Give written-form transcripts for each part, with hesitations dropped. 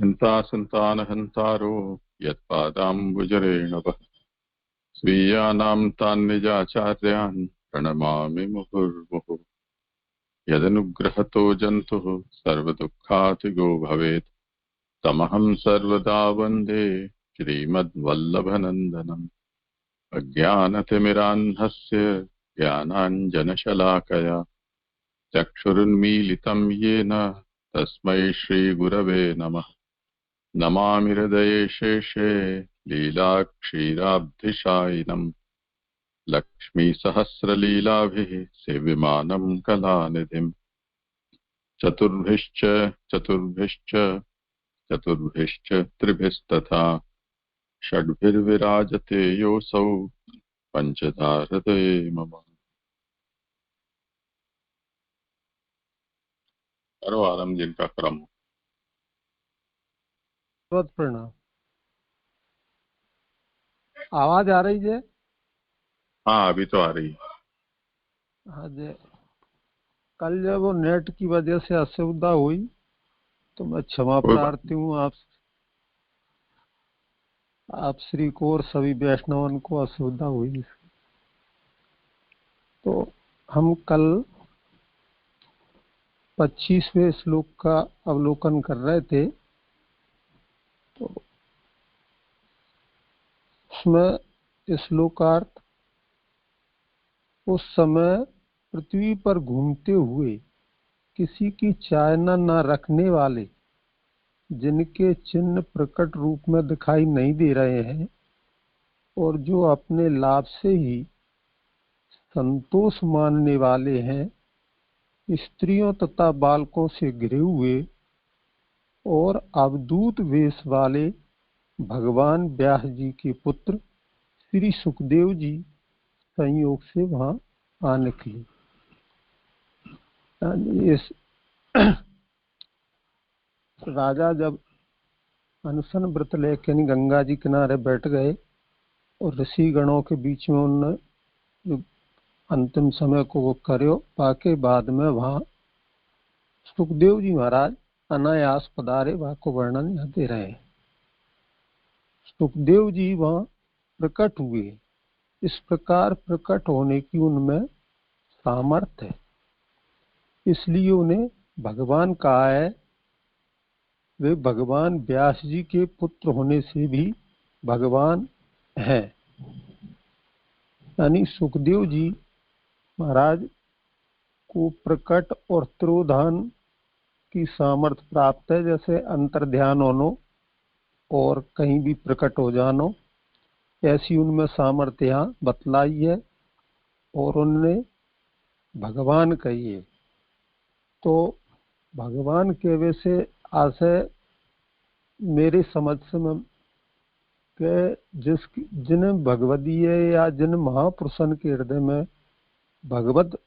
हन्तासन्तानहन्तारो यत्पादाम्बुजरेणवः स्वीयानां तान् निजाचार्यान् प्रणमामि मुहुर्मुहुः। यदनुग्रहतो जन्तुः सर्वदुःखातिगो भवेत् तमहं सर्वदा वन्दे श्रीमद्वल्लभनन्दनम्। अज्ञानतिमिरान्धस्य ज्ञानाञ्जनशलाकया चक्षुरुन्मीलितं येन तस्मै श्रीगुरवे नमः। नमामि हृदये शेषे लीलाक्षीराब्धिशायिनम् लक्ष्मीसहस्रलीलाभिः सेव्यमानं कलानिधिम्। चतुर्भिश्च चतुर्भिश्च चतुर्भिश्च त्रिभिस्तथा षड्भिर्विराजते योऽसौ पञ्चधा हृदये मम। परवारम जिनका क्रम। प्रणाम। आवाज आ रही है? हाँ अभी तो आ रही है। हाँ जी, कल जब वो नेट की वजह से असुविधा हुई तो मैं क्षमा प्रार्थी हूँ आप श्री को और सभी वैष्णवन को असुविधा हुई। तो हम कल 25वें श्लोक का अवलोकन कर रहे थे। तो उसमें श्लोकार्थ उस समय पृथ्वी पर घूमते हुए किसी की चालना न रखने वाले, जिनके चिन्ह प्रकट रूप में दिखाई नहीं दे रहे हैं और जो अपने लाभ से ही संतोष मानने वाले हैं, स्त्रियों तथा बालकों से घिरे हुए और अवधूत वेश वाले भगवान व्यास जी के पुत्र श्री सुखदेव जी संयोग से वहां आ निकले। इस राजा जब अनशन व्रत लेके गंगा जी किनारे बैठ गए और ऋषि गणों के बीच में उन्होंने अंतिम समय को वो करो पाके बाद में वहां सुखदेव जी महाराज अनायास पधारे, वहां को वर्णन यहाँ दे रहे हैं। सुखदेव जी वहां प्रकट हुए। इस प्रकार प्रकट होने की उनमें सामर्थ्य है, इसलिए उन्हें भगवान कहा है। वे भगवान व्यास जी के पुत्र होने से भी भगवान हैं। यानी सुखदेव जी महाराज को प्रकट और तिरोधान की सामर्थ्य प्राप्त है, जैसे अंतर्ध्यान होनो और कहीं भी प्रकट हो जानो, ऐसी उनमें सामर्थ्य यहाँ बतलाई है और उनने भगवान कही है। तो भगवान के वैसे आशय मेरे समझ से कि जिन भगवदीय या जिन महापुरुषन के हृदय में भगवत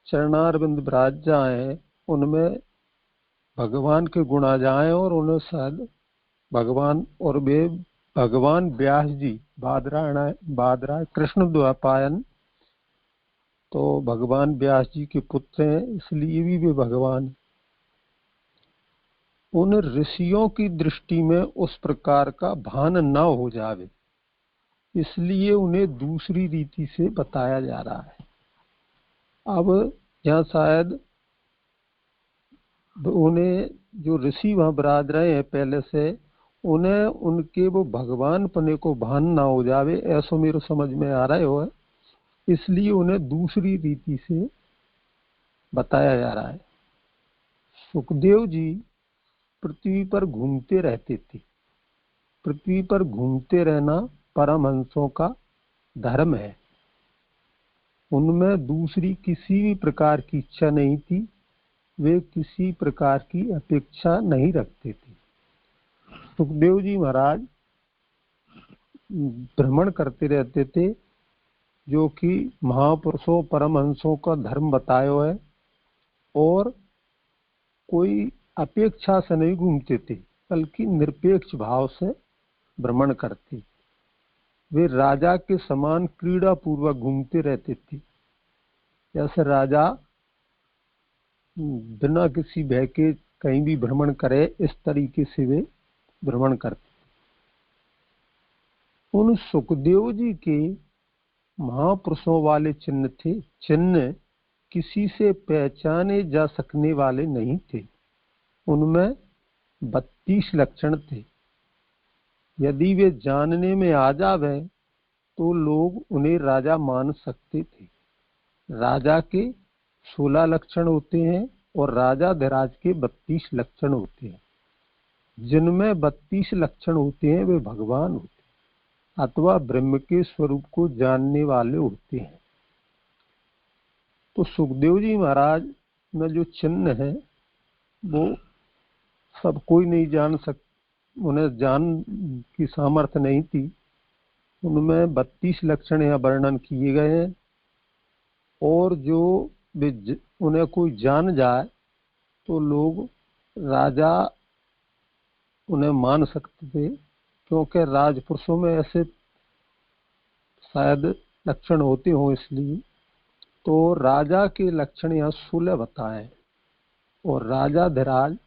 चरणारविंद विराज जाए, उनमें भगवान के गुण आ जाए और उन्हें शायद भगवान, और वे भगवान व्यास जी बादरायण कृष्ण द्वापायन, तो भगवान व्यास जी के पुत्र हैं, इसलिए भी वे भगवान। उन ऋषियों की दृष्टि में उस प्रकार का भान न हो जावे, इसलिए उन्हें दूसरी रीति से बताया जा रहा है। अब यहाँ शायद उन्हें जो ऋषि वहां विराज रहे हैं पहले से, उन्हें उनके वो भगवान पने को भान ना हो जावे, ऐसा मेरे समझ में आ रहा है, इसलिए उन्हें दूसरी रीति से बताया जा रहा है। सुखदेव जी पृथ्वी पर घूमते रहते थे। पृथ्वी पर घूमते रहना परमहंसों का धर्म है। उनमें दूसरी किसी भी प्रकार की इच्छा नहीं थी, वे किसी प्रकार की अपेक्षा नहीं रखते थे। सुखदेव जी महाराज भ्रमण करते रहते थे, जो कि महापुरुषों परमहंसों का धर्म बतायो है, और कोई अपेक्षा से नहीं घूमते थे, बल्कि निरपेक्ष भाव से भ्रमण करते। वे राजा के समान क्रीड़ा पूर्वक घूमते रहते थे। जैसे राजा बिना किसी भय के कहीं भी भ्रमण करे, इस तरीके से वे भ्रमण करते। उन सुखदेव जी के महापुरुषों वाले चिन्ह थे। चिन्ह किसी से पहचाने जा सकने वाले नहीं थे। उनमें 32 लक्षण थे। यदि वे जानने में आ जावे तो लोग उन्हें राजा मान सकते थे। राजा के 16 लक्षण होते हैं और राजाधिराज के 32 लक्षण होते हैं। जिनमें 32 लक्षण होते हैं वे भगवान होते हैं अथवा ब्रह्म के स्वरूप को जानने वाले होते हैं। तो सुखदेव जी महाराज में जो चिन्ह है वो सब कोई नहीं जान उन्हें जान की सामर्थ्य नहीं थी। उनमें 32 लक्षण यहाँ वर्णन किए गए हैं और जो उन्हें कोई जान जाए तो लोग राजा उन्हें मान सकते थे, क्योंकि राजपुरुषों में ऐसे शायद लक्षण होते हों इसलिए। तो राजा के लक्षण यहाँ 16 बताए और राजाधिराज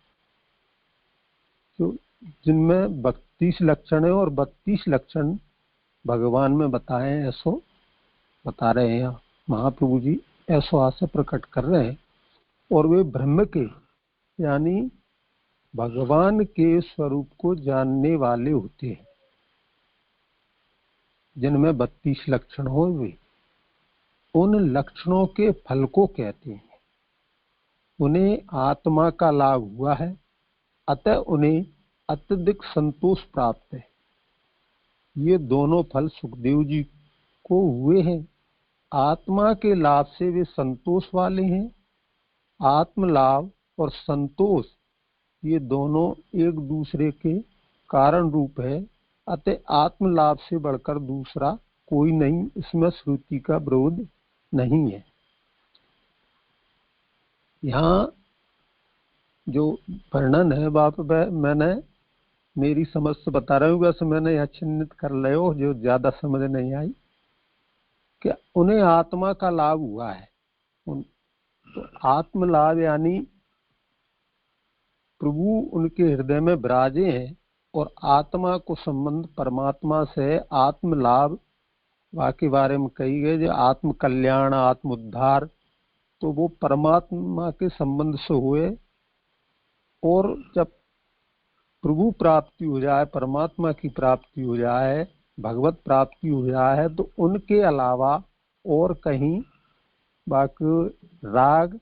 जिनमें 32 लक्षण है और 32 लक्षण भगवान में बताए हैं, ऐसो बता रहे हैं यहाँ महाप्रभु जी, ऐसो आशा प्रकट कर रहे हैं। और वे ब्रह्म के यानी भगवान के स्वरूप को जानने वाले होते हैं। जिनमें 32 लक्षण हो वे उन लक्षणों के फल को कहते हैं। उन्हें आत्मा का लाभ हुआ है, अतः उन्हें अत्यधिक संतोष प्राप्त है। ये दोनों फल सुखदेव जी को हुए हैं। आत्मा के लाभ से वे संतोष वाले हैं। आत्म लाभ और संतोष ये दोनों एक दूसरे के कारण रूप है, अतः आत्म लाभ से बढ़कर दूसरा कोई नहीं, इसमें श्रुति का विरोध नहीं है। यहाँ जो वर्णन है बाप मैंने मेरी समझ से बता रहा हूँ, वैसे मैंने यहाँ चिन्हित कर ले हो जो ज्यादा समझ नहीं आई कि उन्हें आत्मा का लाभ हुआ है। तो आत्म लाभ यानी प्रभु उनके हृदय में विराजे हैं और आत्मा को संबंध परमात्मा से आत्म लाभ के बारे में कही गई, जो आत्म कल्याण आत्म उद्धार, तो वो परमात्मा के संबंध से हुए। और जब प्रभु प्राप्ति हो जाए, परमात्मा की प्राप्ति हो जाए, भगवत प्राप्ति हो जाए, तो उनके अलावा और कहीं बाकी राग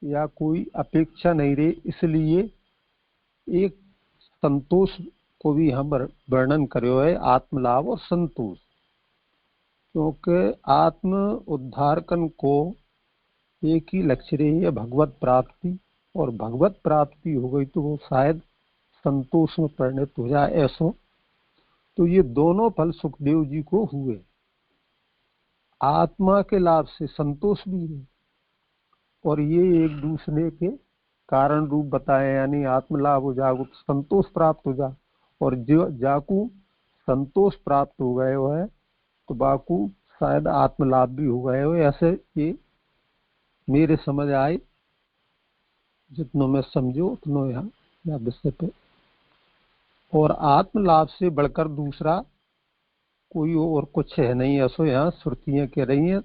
या कोई अपेक्षा नहीं रही। इसलिए एक संतोष को भी हम वर्णन करो है, आत्मलाभ और संतोष। क्योंकि आत्म उद्धारकन को एक ही लक्ष्य रही है, भगवत प्राप्ति, और भगवत प्राप्ति हो गई तो वो शायद संतोष में परिणत हो जाए ऐसो। तो ये दोनों फल सुखदेव जी को हुए। आत्मा के लाभ से संतोष भी है और ये एक दूसरे के कारण रूप बताए, यानी आत्म लाभ हो जाए तो संतोष प्राप्त हो जाए, और जो जाकू संतोष प्राप्त हो गए हो है तो बाकू शायद आत्म लाभ भी हो गए हो। ऐसे ये मेरे समझ आए, जितनों में समझो उतनों यहाँ विषय पे। और आत्म लाभ से बढ़कर दूसरा कोई और कुछ है नहीं, ऐसो यहाँ श्रुतियां कह रही हैं।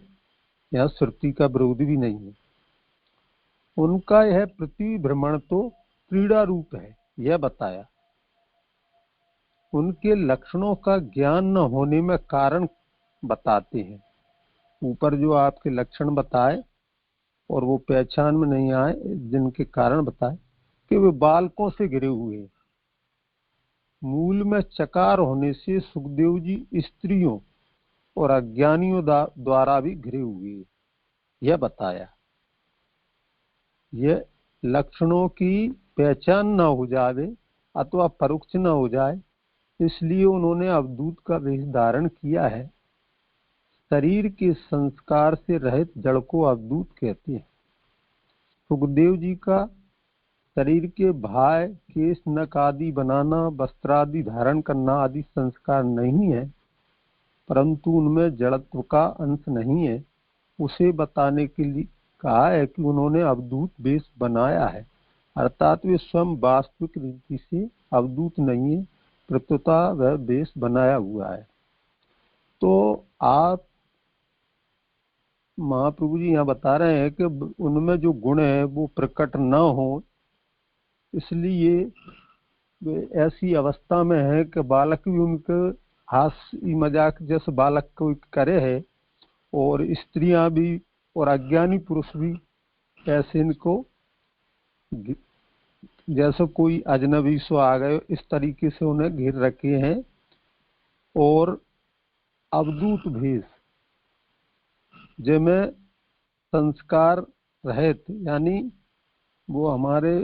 यहाँ श्रुति का विरोध भी नहीं है। उनका यह पृथ्वी भ्रमण तो क्रीड़ा रूप है, यह बताया। उनके लक्षणों का ज्ञान न होने में कारण बताते हैं। ऊपर जो आपके लक्षण बताए और वो पहचान में नहीं आए, जिनके कारण बताए कि वे बालकों से घिरे हुए हैं। मूल में चकार होने से सुखदेव जी स्त्रियों और अज्ञानियों द्वारा भी घिरे हुए हैं, यह बताया। यह लक्षणों की पहचान न हो जाए अथवा परोक्ष न हो जाए, इसलिए उन्होंने अवधूत का वेश धारण किया है। शरीर के संस्कार से रहित जड़ को अवधूत कहते हैं। सुखदेव जी का शरीर के भाय, केश, नख आदि बनाना, वस्त्रादि धारण करना आदि संस्कार नहीं है, परंतु उनमें जड़त्व का अंश नहीं है। उसे बताने के लिए कहा है कि उन्होंने अवधूत वेश बनाया है। अर्थात वे स्वयं वास्तविक रीति से अवधूत नहीं है, प्रत्युता वह वेश बनाया हुआ है। तो आप महाप्रभु जी यहाँ बता रहे हैं कि उनमें जो गुण है वो प्रकट न हो, इसलिए वे ऐसी अवस्था में है कि बालक भी उनके हास्य मजाक जैसे बालक को करे है, और स्त्रियां भी और अज्ञानी पुरुष भी ऐसे इनको जैसे कोई अजनबी सो आ गए इस तरीके से उन्हें घेर रखे हैं। और अवधूत भेष जिनमें संस्कार रहित, यानी वो हमारे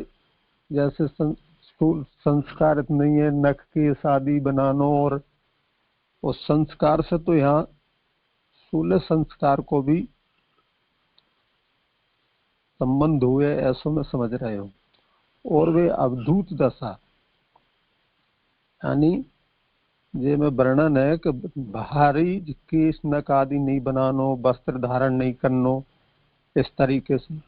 जैसे संस्कारित नहीं है, नख के शादी बनाना, और उस संस्कार से तो यहाँ 16 संस्कार को भी संबंध हुए, ऐसा मैं समझ रहे हूँ। और वे अवधूत दशा, यानी जे में वर्णन है कि बाहरी केश नक आदि नहीं बनानो, वस्त्र धारण नहीं करनो, इस तरीके से।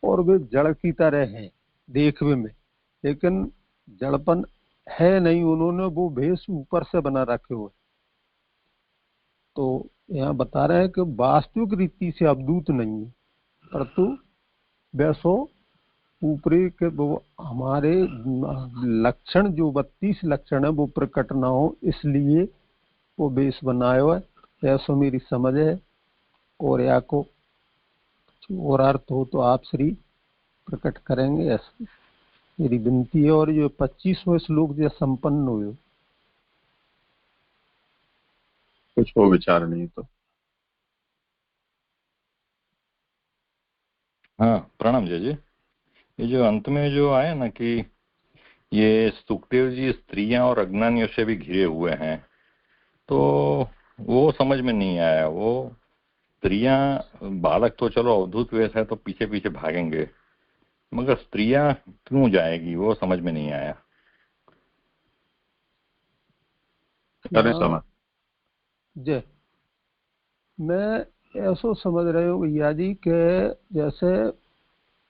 और वे जड़ की तरह हैं देखने में, लेकिन जड़पन है नहीं, उन्होंने वो भेष ऊपर से बना रखे हुए। तो यहाँ बता रहे हैं कि वास्तविक रीति से अवधूत नहीं है, परंतु वैसो ऊपरी के वो हमारे लक्षण जो 32 लक्षण है वो प्रकट ना हो, इसलिए वो वेश बनाया हुआ है। ऐसा मेरी समझ है, और या को और अर्थ हो तो आप श्री प्रकट करेंगे, ऐसी मेरी विनती है। और ये 25वें श्लोक जो संपन्न हुए, कुछ हो विचार नहीं तो। हाँ, प्रणाम जय जी। ये जो अंत में जो आया ना कि ये सुखदेव जी स्त्रियां और अज्ञानियों से भी घिरे हुए हैं, तो वो समझ में नहीं आया। वो स्त्रियां, बालक तो चलो अवधूत वेश है तो पीछे पीछे भागेंगे, मगर स्त्रियां क्यों जाएगी वो समझ में नहीं आया। करें समझ। जय मैं ऐसा समझ रहे हो भैया जी के जैसे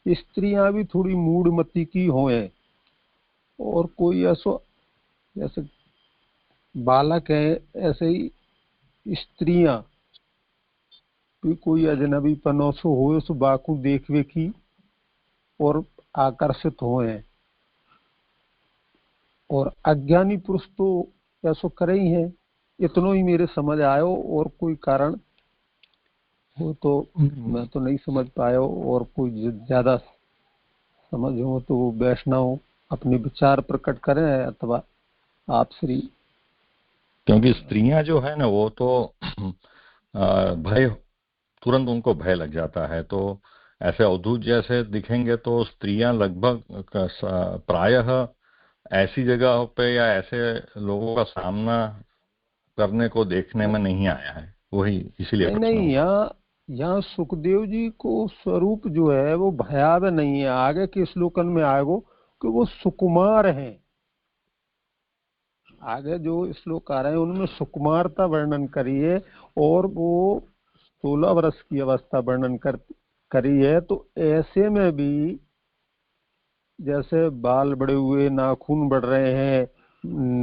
स्त्रियां भी थोड़ी मूढ़मती की होए, और कोई ऐसा जैसे बालक है, ऐसे ही स्त्रियां भी कोई अजनबी पनोसो हो उस बाकू देखवे की और आकर्षित होए, और अज्ञानी पुरुष तो ऐसा करे ही है। इतनो ही मेरे समझ आयो, और कोई कारण हो तो मैं तो नहीं समझ पाया, और कोई ज्यादा समझ हो तो वैष्णव अपने विचार प्रकट करें अथवा आप श्री। क्योंकि स्त्रियां जो है ना वो तो भय, तुरंत उनको भय लग जाता है। तो ऐसे अवधूत जैसे दिखेंगे तो स्त्रियां लगभग प्रायः ऐसी जगह पे या ऐसे लोगों का सामना करने को देखने में नहीं आया है, वही इसीलिए नहीं प्रश्न नहीं, हुआ। यहाँ सुखदेव जी को स्वरूप जो है वो भयावह नहीं है। आगे के श्लोकन में आएगो कि वो सुकुमार हैं। आगे जो श्लोक आ रहे हैं उनमें सुकुमारता वर्णन करी है, और वो 16 वर्ष की अवस्था वर्णन करी है। तो ऐसे में भी जैसे बाल बड़े हुए, नाखून बढ़ रहे हैं,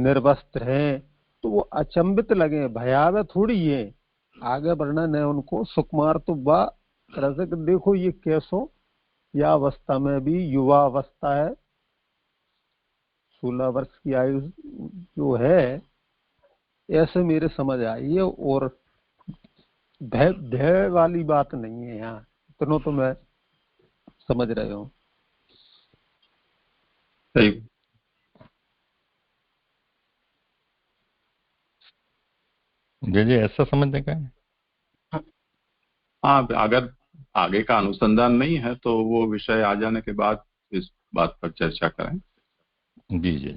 निर्वस्त्र हैं, तो वो अचंभित लगे, भयावह थोड़ी है। आगे वर्णन है उनको सुकुमार, तो वह तरह से देखो ये कैसो या अवस्था में भी युवा अवस्था है, 16 वर्ष की आयु जो है, ऐसे मेरे समझ आई है। और भय भय वाली बात नहीं है यहाँ, इतना तो मैं समझ रहे हूँ। सही। जी ऐसा समझने का है। हाँ, अगर आगे का अनुसंधान नहीं है तो वो विषय आ जाने के बाद इस बात पर चर्चा करें। जी जी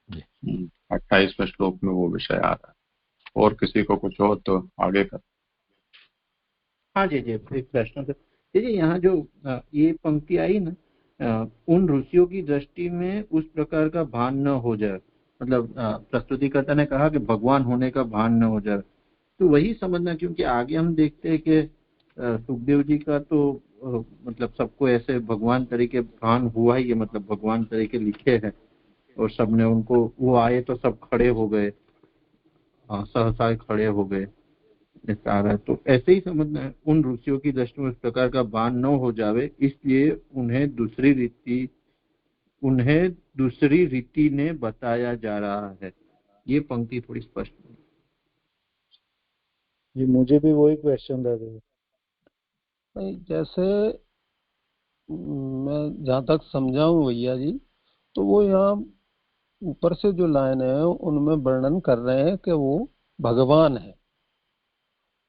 जी जी 28वें श्लोक में वो विषय आ रहा है। और किसी को कुछ हो तो आगे कर। हाँ जी जी, एक प्रश्न था जी। यहाँ जो ये पंक्ति आई ना, उन ऋषियों की दृष्टि में उस प्रकार का भान न हो जाए, मतलब प्रस्तुतिकर्ता ने कहा कि भगवान होने का भान न हो जाए, तो वही समझना। क्योंकि आगे हम देखते हैं कि सुखदेव जी का तो मतलब सबको ऐसे भगवान तरीके भान हुआ ही है, मतलब भगवान तरीके लिखे हैं और सबने उनको, वो आए तो सब खड़े हो गए, सहसा खड़े हो गए, ऐसा आ रहा है। तो ऐसे ही समझना है, उन ऋषियों की दृष्टि में उस प्रकार का भान न हो जावे, इसलिए उन्हें दूसरी रीति ने बताया जा रहा है। ये पंक्ति थोड़ी स्पष्ट नहीं। जी मुझे भी वही क्वेश्चन था। जैसे मैं जहाँ तक समझाऊं भैया जी, तो वो यहाँ ऊपर से जो लाइन है उनमें वर्णन कर रहे हैं कि वो भगवान है,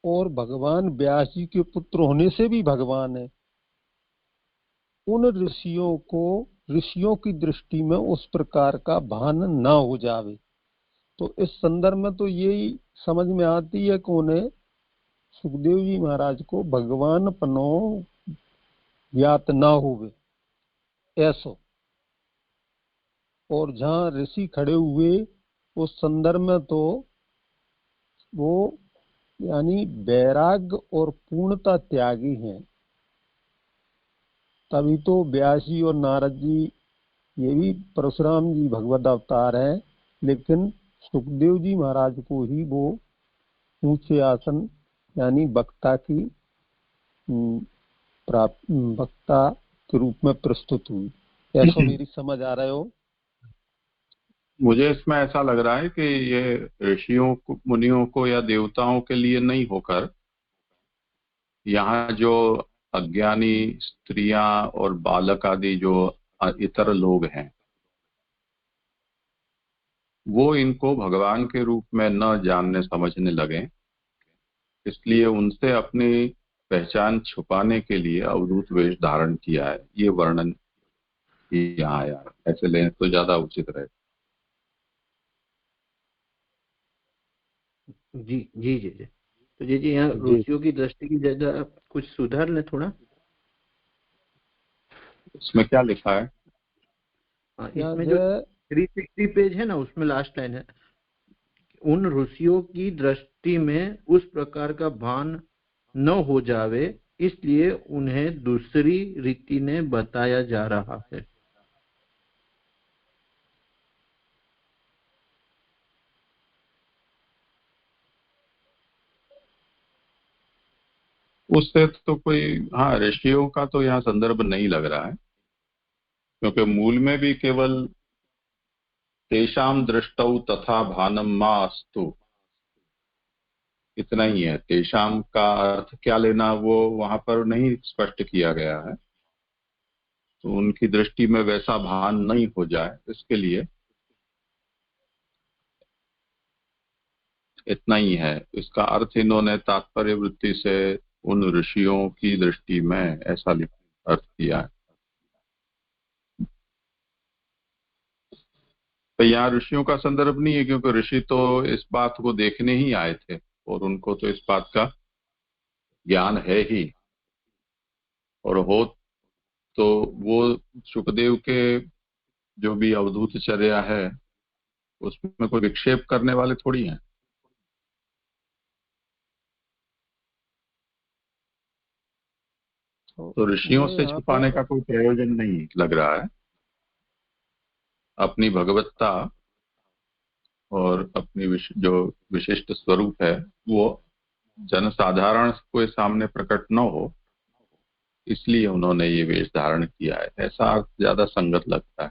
और भगवान व्यास जी के पुत्र होने से भी भगवान है। उन ऋषियों की दृष्टि में उस प्रकार का भान न हो जावे। तो इस संदर्भ में तो यही समझ में आती है कि उन्हें सुखदेव जी महाराज को भगवान पनो ज्ञात न होवे ऐसो। और जहाँ ऋषि खड़े हुए उस संदर्भ में तो वो यानी वैराग्य और पूर्णता त्यागी हैं। तभी तो व्यास जी और नारद जी, ये भी परशुराम जी भगवत अवतार हैं, लेकिन सुखदेव जी महाराज को ही वो ऊंचे आसन यानी वक्ता के रूप में प्रस्तुत हुई। ऐसा मेरी समझ आ रहे हो? मुझे इसमें ऐसा लग रहा है कि ये ऋषियों को, मुनियों को या देवताओं के लिए नहीं होकर यहाँ जो अज्ञानी स्त्रियां और बालक आदि जो इतर लोग हैं, वो इनको भगवान के रूप में न जानने समझने लगे, इसलिए उनसे अपनी पहचान छुपाने के लिए अवधूत वेश धारण किया है। ये वर्णन यहाँ आया है, ऐसे लें तो ज्यादा उचित रहे। जी जी जी जी। तो जी यहाँ ऋषियों की दृष्टि की जगह कुछ सुधार ले थोड़ा। इसमें क्या लिखा है? इसमें जो 360 पेज है ना, उसमें लास्ट लाइन है, उन ऋषियों की दृष्टि में उस प्रकार का भान न हो जावे, इसलिए उन्हें दूसरी रीति ने बताया जा रहा है। उससे तो कोई, हाँ, ऋषियों का तो यहाँ संदर्भ नहीं लग रहा है, क्योंकि मूल में भी केवल तेषाम दृष्टौ तथा भानम मा अस्तु इतना ही है। तेषाम का अर्थ क्या लेना वो वहां पर नहीं स्पष्ट किया गया है। तो उनकी दृष्टि में वैसा भान नहीं हो जाए, इसके लिए इतना ही है। इसका अर्थ इन्होंने तात्पर्य वृत्ति से उन ऋषियों की दृष्टि में ऐसा अर्थ किया है। तो यहाँ ऋषियों का संदर्भ नहीं है, क्योंकि ऋषि तो इस बात को देखने ही आए थे और उनको तो इस बात का ज्ञान है ही। और हो तो वो सुखदेव के जो भी अवधूत चर्या है उसमें कोई विक्षेप करने वाले थोड़ी हैं। तो ऋषियों से छुपाने का कोई प्रयोजन नहीं लग रहा है। अपनी भगवत्ता और अपनी जो विशिष्ट स्वरूप है वो जनसाधारण के सामने प्रकट न हो, इसलिए उन्होंने ये वेश धारण किया है। ऐसा अर्थ ज्यादा संगत लगता है।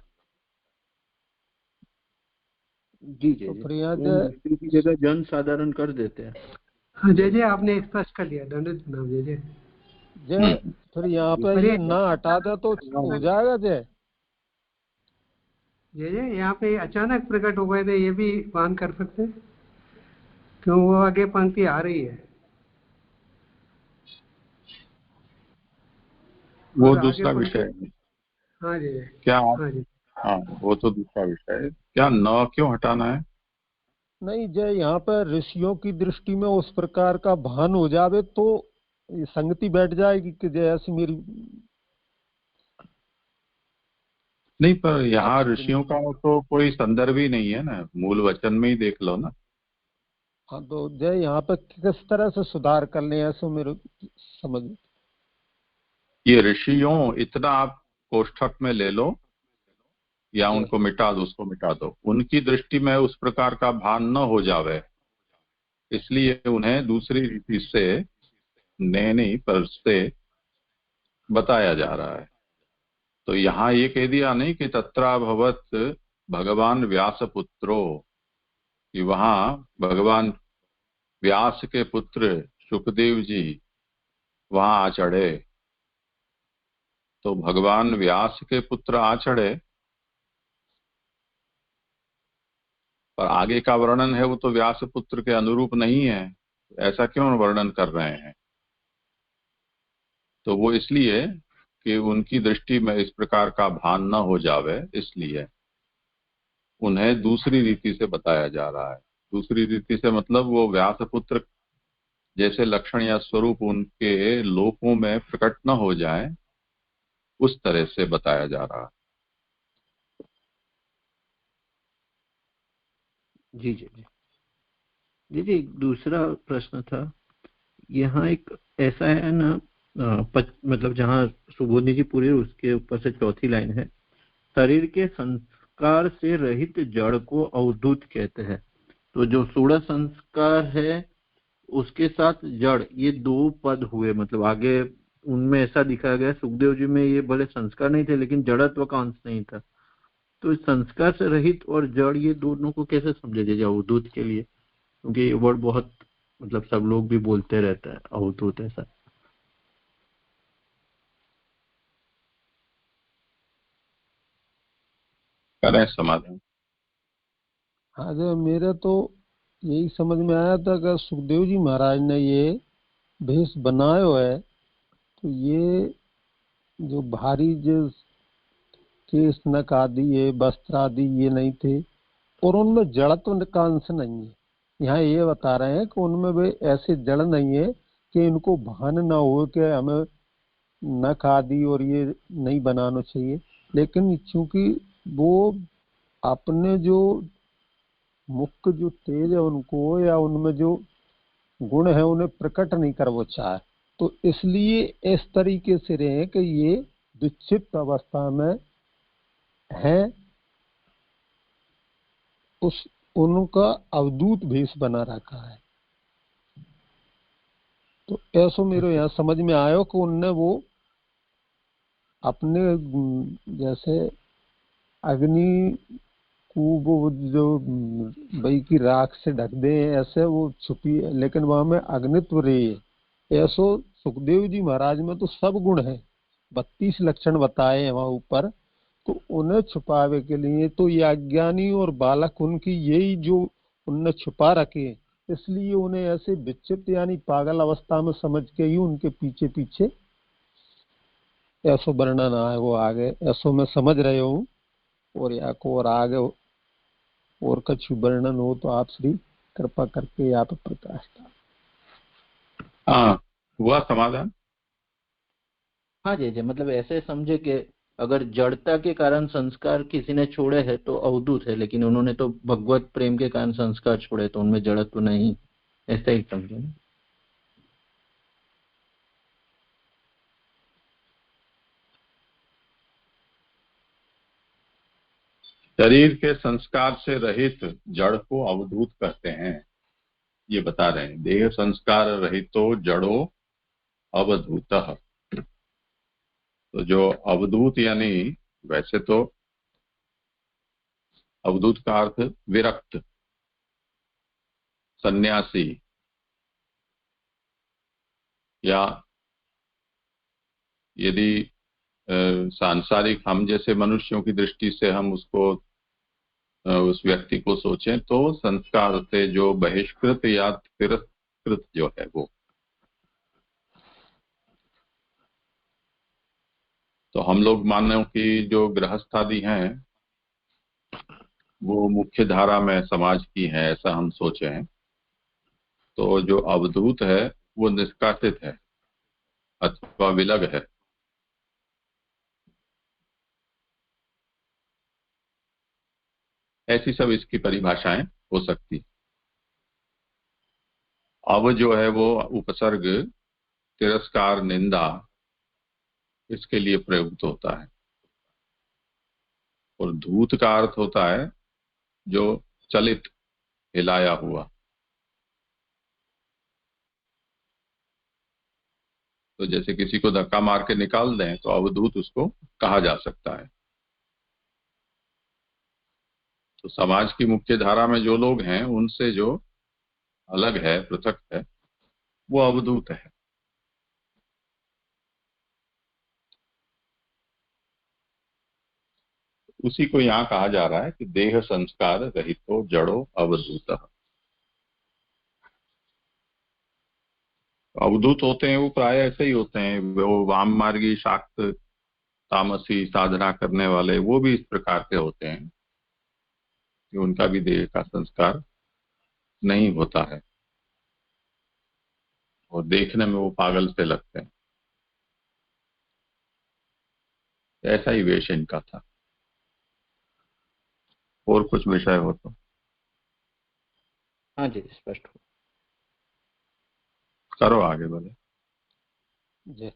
जी जी जी, की जगह जन साधारण कर देते हैं। हाँ जय जय, आपने स्पष्ट कर लिया, दंडित प्रणाम जय जय। जय फिर यहाँ पे ये ना हटा दे तो हो जाएगा जय। जय जय, यहाँ पे अचानक प्रकट हो गए थे, ये भी मान कर सकते हैं, क्यों वो आगे पंक्ति आ रही है। वो दूसरा विषय है। हाँ जी क्या? हाँ जी, हाँ, वो तो दूसरा विषय है। क्या न क्यों हटाना है? नहीं जय, यहाँ पर ऋषियों की दृष्टि में उस प्रकार का भान हो जावे तो संगति बैठ जाएगी कि जैसी मेरी नहीं, पर यहाँ ऋषियों का तो कोई संदर्भ ही नहीं है ना, मूल वचन में ही देख लो ना। हाँ तो जय यहाँ पे किस तरह से सुधार कर ले, ऐसा मेरे समझ। ये ऋषियों इतना आप कोष्ठक में ले लो या उनको मिटा दो, उसको मिटा दो, उनकी दृष्टि में उस प्रकार का भान न हो जावे, इसलिए उन्हें दूसरी रीति से नहीं पर से बताया जा रहा है। तो यहाँ ये कह दिया नहीं कि तत्राभवत भगवान व्यास पुत्रो, कि वहां भगवान व्यास के पुत्र सुखदेव जी वहां आ चढ़े। तो भगवान व्यास के पुत्र आ चढ़े, पर आगे का वर्णन है वो तो व्यास पुत्र के अनुरूप नहीं है, ऐसा क्यों वर्णन कर रहे हैं? तो वो इसलिए कि उनकी दृष्टि में इस प्रकार का भान न हो जावे, इसलिए उन्हें दूसरी रीति से बताया जा रहा है। दूसरी रीति से मतलब वो व्यास पुत्र जैसे लक्षण या स्वरूप उनके लोकों में प्रकट न हो जाए, उस तरह से बताया जा रहा है। जी जी जी जी जी। दूसरा प्रश्न था, यहाँ एक ऐसा है ना, मतलब जहाँ सुबोधनी जी पूरी, उसके ऊपर से चौथी लाइन है, शरीर के संस्कार से रहित जड़ को अवधूत कहते हैं। तो जो सूढ़ संस्कार है उसके साथ जड़, ये दो पद हुए, मतलब आगे उनमें ऐसा दिखाया गया, सुखदेव जी में ये भले संस्कार नहीं थे लेकिन जड़त्व का अंश नहीं था। तो संस्कार से रहित और जड़, ये दोनों को कैसे समझे जाए अवधूत के लिए? क्योंकि ये वर्ड बहुत, मतलब सब लोग भी बोलते रहते हैं अवधूत ऐसा। करें समाधान। हाँ, जो मेरे तो यही समझ में आया था कि सुखदेव जी महाराज ने ये भेष बनायो है, तो ये जो भारी जो केस नक आदि ये वस्त्र आदि ये नहीं थे, और उनमें जड़त्व का अंश नहीं है। यहाँ ये बता रहे हैं कि उनमें वे ऐसे जड़ नहीं है कि इनको भान ना हो कि हमें नख आदि और ये नहीं बनाना चाहिए, लेकिन चूंकि वो अपने जो मुख्य जो तेज है उनको, या उनमें जो गुण है उन्हें प्रकट नहीं कर वो चाहे, तो इसलिए इस तरीके से रहे कि ये विक्षिप्त अवस्था में है, उस उनका अवधूत भेष बना रखा है। तो ऐसा मेरे यहाँ समझ में आयो कि उनने वो अपने जैसे अग्नि को वो जो बई की राख से ढक दे, ऐसे वो छुपी है, लेकिन वहां में अग्नित्व रही है। ऐसो सुखदेव जी महाराज में तो सब गुण है, 32 लक्षण बताए हैं वहां ऊपर, तो उन्हें छुपावे के लिए तो ये अज्ञानी और बालक उनकी यही जो उनने छुपा रखे, इसलिए उन्हें ऐसे विक्षिप्त यानी पागल अवस्था में समझ के ही उनके पीछे पीछे ऐसो वर्णन है वो आगे, ऐसो मैं समझ रहे हूँ। और या को और आगे और कुछ वर्णन हो तो आप श्री कृपा करके आप प्रकाश डालें। हाँ, हुआ समाधान। हाँ जी जी, मतलब ऐसे समझे कि अगर जड़ता के कारण संस्कार किसी ने छोड़े हैं तो अवधूत है, लेकिन उन्होंने तो भगवत प्रेम के कारण संस्कार छोड़े तो उनमें जड़त्व नहीं, ऐसा ही समझे ना। शरीर के संस्कार से रहित जड़ को अवधूत कहते हैं, ये बता रहे हैं। देह संस्कार रहितो जड़ो अवधूतः। तो जो अवधूत यानी, वैसे तो अवधूत का अर्थ विरक्त, सन्यासी, या यदि सांसारिक हम जैसे मनुष्यों की दृष्टि से हम उसको उस व्यक्ति को सोचें तो संस्कार से जो बहिष्कृत या तिरस्कृत जो है वो। तो हम लोग मानो कि जो गृहस्थादि हैं वो मुख्य धारा में समाज की है, ऐसा हम सोचे हैं। तो जो अवधूत है वो निष्कासित है अथवा विलग है। ऐसी सब इसकी परिभाषाएं हो सकती। अब जो है वो उपसर्ग, तिरस्कार, निंदा, इसके लिए प्रयुक्त होता है। और धूत का अर्थ होता है जो चलित, हिलाया हुआ। तो जैसे किसी को धक्का मार के निकाल दें तो अवधूत उसको कहा जा सकता है। तो समाज की मुख्य धारा में जो लोग हैं उनसे जो अलग है, पृथक है, वो अवधूत है। उसी को यहाँ कहा जा रहा है कि देह संस्कार रहितो जड़ो अवधूत। अवधूत होते हैं वो प्राय ऐसे ही होते हैं, वो वाम मार्गी, शाक्त, तामसी साधना करने वाले, वो भी इस प्रकार के होते हैं कि उनका भी देह का संस्कार नहीं होता है और देखने में वो पागल से लगते हैं। ऐसा ही वेश इनका था। और कुछ विषय हो तो? हाँ जी, स्पष्ट हो। करो आगे बोले जय।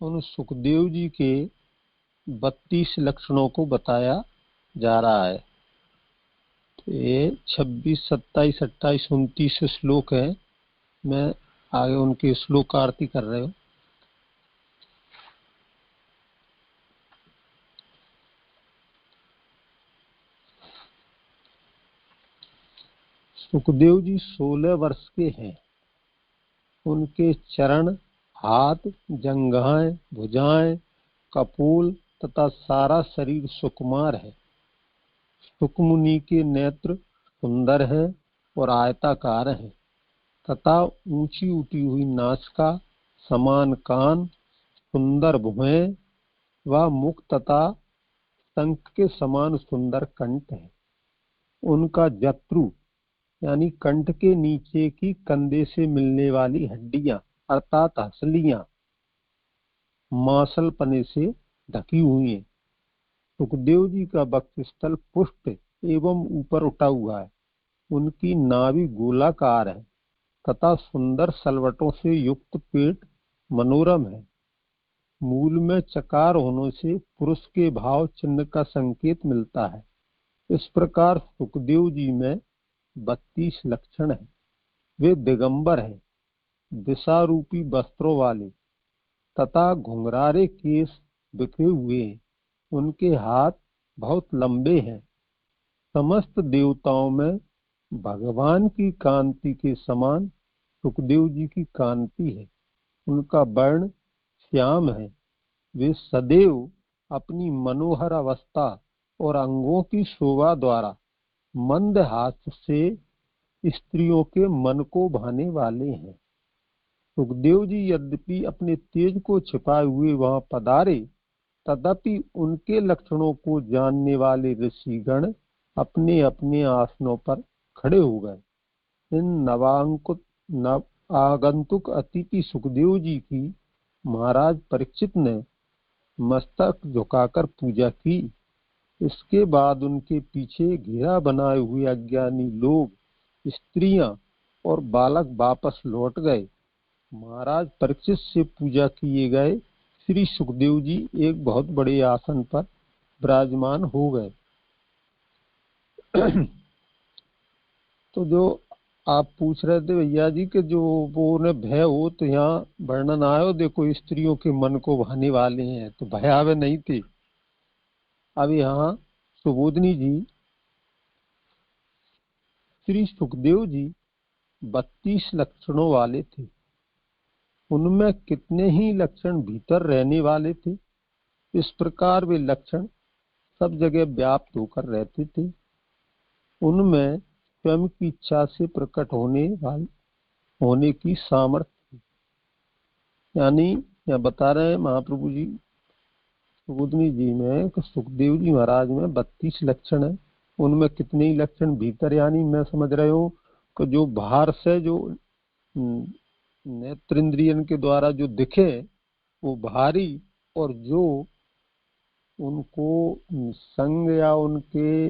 उन सुखदेव जी के 32 लक्षणों को बताया जा रहा है। तो ये 26, 27, 28, 29 श्लोक है। मैं आगे उनके श्लोक आरती कर रहे हो। सुखदेव जी 16 वर्ष के हैं। उनके चरण, हाथ, जंघाएं, भुजाएं, कपोल तथा सारा शरीर सुकुमार है। सुकमुनि के नेत्र सुंदर हैं और आयताकार हैं तथा ऊंची उठी हुई नासिका, समान कान, सुंदर भुएं व मुख तथा शंख के समान सुंदर कंठ है। उनका जत्रु यानी कंठ के नीचे की कंधे से मिलने वाली हड्डियां अर्थात हंसलियां मांसल पने से ढकी हुई हैं। सुखदेव जी का वक्षस्थल पुष्ट एवं ऊपर उठा हुआ है। उनकी नाभि गोलाकार है तथा सुंदर सलवटों से युक्त पेट मनोरम है। मूल में चकार होने से पुरुष के भाव चिन्ह का संकेत मिलता है। इस प्रकार सुखदेव जी में 32 लक्षण है। वे दिगंबर हैं, दिशा रूपी वस्त्रों वाले तथा घुंघरारे केस बिखरे हुए हैं। उनके हाथ बहुत लंबे हैं। समस्त देवताओं में भगवान की कांति के समान सुखदेव जी की कांति है। उनका वर्ण श्याम है। वे सदैव अपनी मनोहर अवस्था और अंगों की शोभा द्वारा मंद हाथ से स्त्रियों के मन को भाने वाले हैं। सुखदेव जी यद्यपि अपने तेज को छिपाए हुए वहां पधारे, तथापि उनके लक्षणों को जानने वाले ऋषिगण अपने अपने आसनों पर खड़े हो गए। इन आगंतुक अतिथि सुखदेव जी की महाराज परीक्षित ने मस्तक झुकाकर पूजा की। इसके बाद उनके पीछे घेरा बनाए हुए अज्ञानी लोग, स्त्रियां और बालक वापस लौट गए। महाराज परीक्षित से पूजा किए गए श्री सुखदेव जी एक बहुत बड़े आसन पर विराजमान हो गए। तो जो आप पूछ रहे थे भैया जी कि जो वो उन्हें भय हो, तो यहाँ वर्णन आयो, देखो स्त्रियों के मन को भाने वाले हैं, तो भयावह नहीं थे। अब यहाँ सुबोधनी जी, श्री सुखदेव जी 32 लक्षणों वाले थे। उनमें कितने ही लक्षण भीतर रहने वाले थे। इस प्रकार वे लक्षण सब जगह व्याप्त होकर रहते थे। उनमें स्वयं की इच्छा से प्रकट होने की सामर्थ्य, यानी यह बता रहे हैं महाप्रभु जी सुबोधनी जी में कि सुखदेव जी महाराज में 32 लक्षण है। उनमें कितने ही लक्षण भीतर, यानी मैं समझ रहे हूँ कि जो बाहर से जो नेत्रेंद्रियन के द्वारा जो दिखे वो भारी, और जो उनको संग या उनके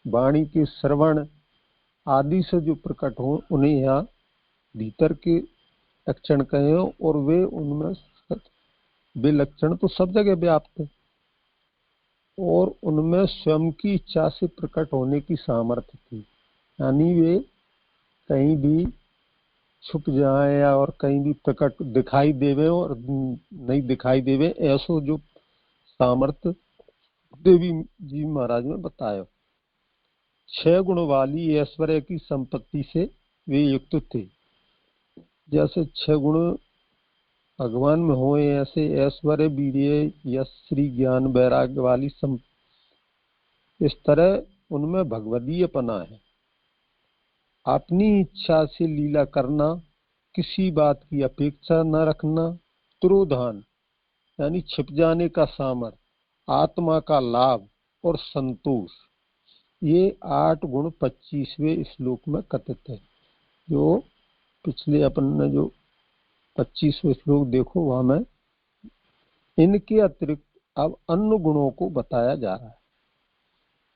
वाणी के श्रवण आदि से जो प्रकट हो, उन्हें यहाँ भीतर के लक्षण कहे हो, और वे उनमें वे लक्षण तो सब जगह व्याप्त है और उनमें स्वयं की इच्छा से प्रकट होने की सामर्थ्य थी। यानी वे कहीं भी छुप जाए या और कहीं भी प्रकट दिखाई देवे और नहीं दिखाई देवे, ऐसो जो सामर्थ्य देवी जी महाराज में बताया। 6 गुण वाली ऐश्वर्य की संपत्ति से वे युक्त थे। जैसे 6 गुण भगवान में हो, ऐसे ऐश्वर्य, वीर्य, यश, श्री, ज्ञान, वैराग्य वाली इस तरह उनमें भगवदीयपना है। अपनी इच्छा से लीला करना, किसी बात की अपेक्षा न रखना, तुरोधान यानी छिप जाने का सामर्थ्य, आत्मा का लाभ और संतोष, ये 8 गुण 25वें श्लोक में कथित है। जो पिछले अपन ने जो 25वें श्लोक देखो वहां में इनके अतिरिक्त अब अन्य गुणों को बताया जा रहा है।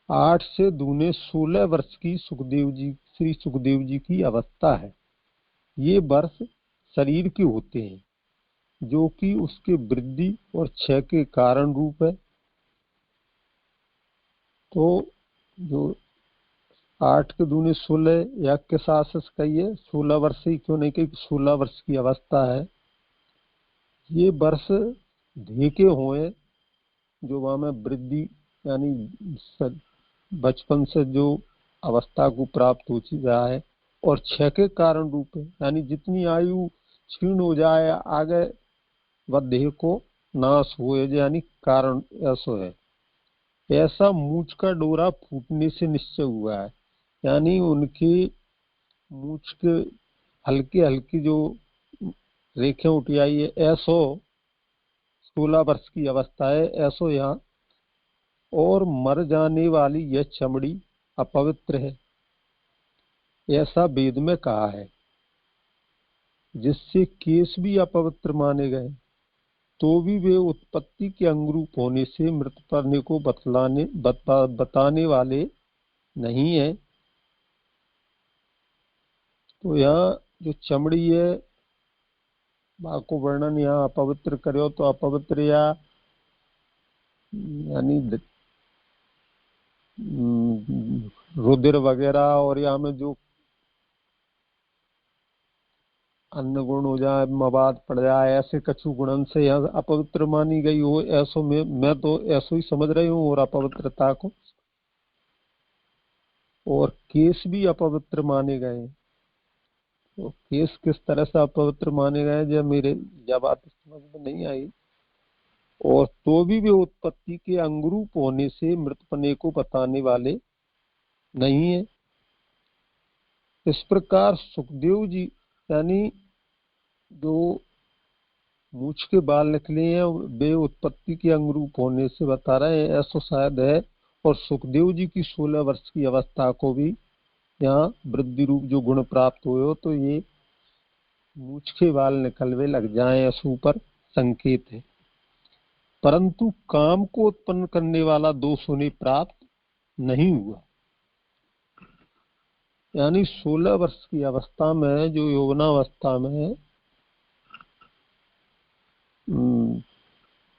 8 से दूने 16 वर्ष की श्री सुखदेव जी की अवस्था है। ये वर्ष शरीर के होते हैं जो कि उसके वृद्धि और क्षय के कारण रूप है। तो जो 8 के दूने 16 या के साथ कहिए 16 वर्ष ही क्यों नहीं, कही 16 वर्ष की अवस्था है। ये वर्ष ढेके हुए जो वहां में वृद्धि यानी बचपन से जो अवस्था को प्राप्त हो रहा है, और क्षय के कारण रूप है, यानी जितनी आयु क्षीण हो जाए आगे वह देह को नाश हो, यानी कारण ऐसा है। ऐसा मूंछ का डोरा फूटने से निश्चय हुआ है, यानी उनकी मूंछ के हल्की हल्की जो रेखें उठी आई है, ऐसो 16 वर्ष की अवस्था है ऐसो यहाँ। और मर जाने वाली यह चमड़ी अपवित्र है, ऐसा वेद में कहा है। जिससे केश भी अपवित्र माने गए, तो भी वे उत्पत्ति के अंगरूप होने से मृत पड़ने को बताने वाले नहीं है। तो यहाँ जो चमड़ी है को वर्णन यहाँ अपवित्र करो तो अपवित्र यानी रुधिर वगैरह, और यहाँ में जो अन्न गुण हो जाए, मवाद पड़ जाए, ऐसे कछु गुणन से यहाँ अपवित्र मानी गई हो, ऐसो मैं तो ऐसो ही समझ रही हूँ। और अपवित्रता को, और केस भी अपवित्र माने गए। तो केस किस तरह से अपवित्र माने गए जब मेरे जब बात समझ में नहीं आई। और तो भी वे उत्पत्ति के अंगरूप होने से मृतपने को बताने वाले नहीं है। इस प्रकार सुखदेव जी यानी जो मूछ के बाल निकले हैं वे उत्पत्ति के अंगरूप होने से बता रहे हैं, ऐसा शायद है। और सुखदेव जी की 16 वर्ष की अवस्था को भी यहाँ वृद्धि रूप जो गुण प्राप्त हुए हो, तो ये मूछ के बाल निकलवे लग जाए ऐसा ऊपर संकेत है। परंतु काम को उत्पन्न करने वाला दोष उन्हें प्राप्त नहीं हुआ। यानी 16 वर्ष की अवस्था में जो यौवनावस्था में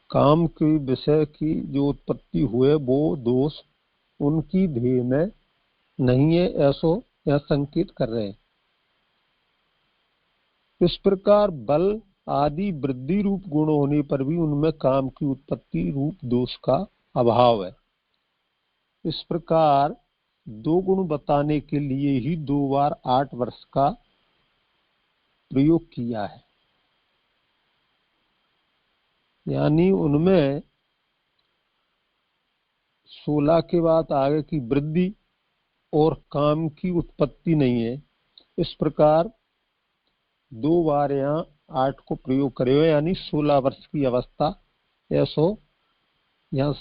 काम के विषय की जो उत्पत्ति हुए वो दोष उनकी देह में नहीं है, ऐसो यह संकेत कर रहे हैं। इस प्रकार बल आदि वृद्धि रूप गुण होने पर भी उनमें काम की उत्पत्ति रूप दोष का अभाव है। इस प्रकार 2 गुण बताने के लिए ही 2 बार 8 वर्ष का प्रयोग किया है। यानी उनमें 16 के बाद आगे की वृद्धि और काम की उत्पत्ति नहीं है। इस प्रकार 2 बार यहाँ 8 को प्रयोग करे हुए, यानी 16 वर्ष की अवस्था ऐसो यहाँ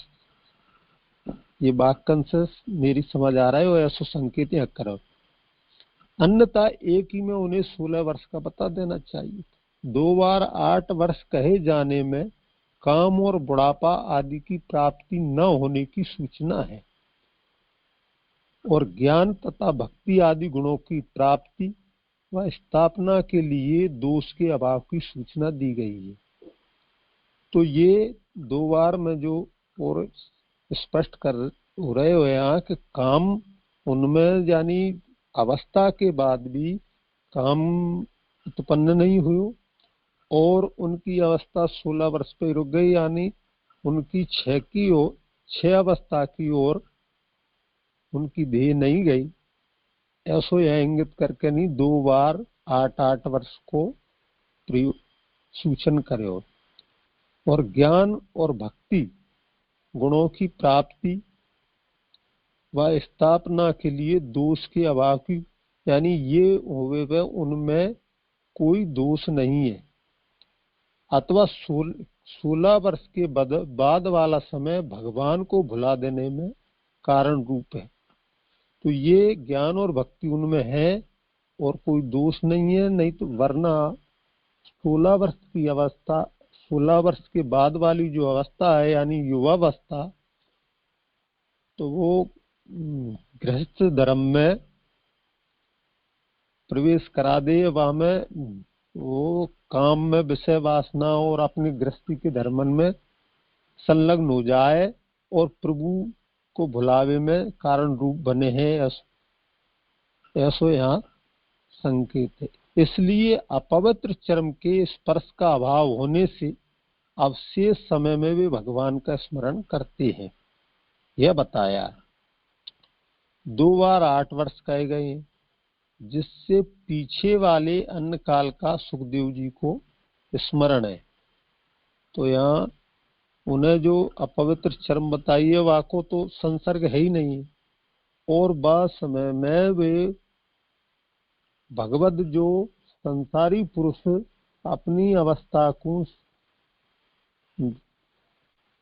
ये वाक्य से मेरी समझ आ रहा है और ऐसो संकेत यहाँ करो। अन्यथा एक ही में उन्हें 16 वर्ष का बता देना चाहिए। 2 बार 8 वर्ष कहे जाने में काम और बुढ़ापा आदि की प्राप्ति न होने की सूचना है, और ज्ञान तथा भक्ति आदि गुणों की प्राप्ति व स्थापना के लिए दोष के अभाव की सूचना दी गई है। तो ये 2 बार में जो और स्पष्ट कर रहे हो यहाँ कि काम उनमें यानी अवस्था के बाद भी काम उत्पन्न नहीं हुई और उनकी अवस्था 16 वर्ष पे रुक गई, यानी उनकी 6 अवस्था की ओर उनकी देह नहीं गई। ऐसो यह इंगित करके नहीं 2 बार 8 वर्ष को सूचन करे। और ज्ञान और भक्ति गुणों की प्राप्ति व स्थापना के लिए दोष के अभाव की, यानी ये होवे वे उनमें कोई दोष नहीं है, अथवा 16 वर्ष के बाद वाला समय भगवान को भुला देने में कारण रूप है। तो ये ज्ञान और भक्ति उनमें है और कोई दोष नहीं है। नहीं तो वरना 16 वर्ष की अवस्था, 16 वर्ष के बाद वाली जो अवस्था है यानी युवावस्था, तो वो गृहस्थ धर्म में प्रवेश करा दे, वहां में वो काम में विषय वासना और अपनी गृहस्थी के धर्मन में संलग्न हो जाए और प्रभु को भुलावे में कारण रूप बने हैं। ऐसो यहाँ संकेत है। इसलिए अपवित्र चर्म के स्पर्श का अभाव होने से अवशेष समय में भी भगवान का स्मरण करते हैं, यह बताया। 2 बार 8 वर्ष कहे गए, जिससे पीछे वाले अन्य काल का सुखदेव जी को स्मरण है। तो यहाँ उन्हें जो अपवित्र चर्म बताई है वह को तो संसर्ग है ही नहीं, और बाद समय में वे भगवत जो संसारी पुरुष अपनी अवस्था को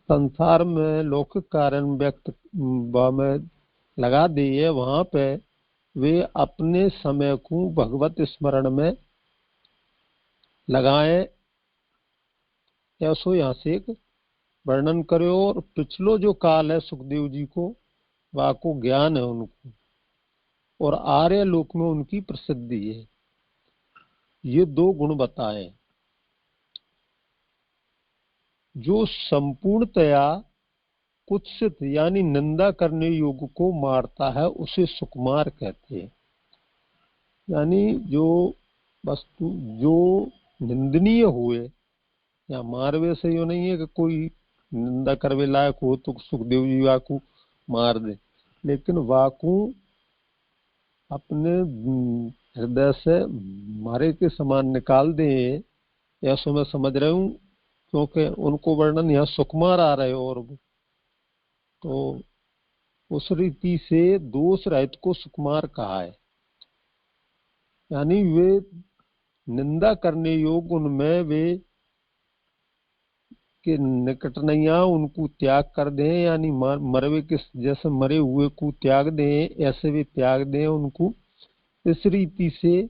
संसार में लौकिक कारण व्यक्त में लगा दी है, वहां पे वे अपने समय को भगवत स्मरण में लगाए। ऐसो यहाँ से एक वर्णन करो। और पिछलो जो काल है सुखदेव जी को वह को ज्ञान है उनको, और आर्य लोक में उनकी प्रसिद्धि है। ये 2 गुण बताए। जो संपूर्णतया कुत्सित यानी निंदा करने योग्य को मारता है उसे सुकुमार कहते हैं। यानी जो वस्तु जो निंदनीय हुए या मारवे से यो नहीं है कि कोई निंदा करवे लायक हो तो सुखदेव जी वाकू मार दे, लेकिन वाकू अपने हृदय से मारे के समान निकाल दे। ऐसा मैं समझ रहा हूँ, क्योंकि उनको वर्णन यहाँ सुकुमार आ रहे हो, और तो उस रीति से दोष रहित को सुकुमार कहा है। यानी वे निंदा करने योग्य उनमें वे के निकट नहीं आ, उनको त्याग कर दें, यानी मरवे के जैसे मरे हुए को त्याग दें ऐसे भी त्याग दें उनको। इस रीति से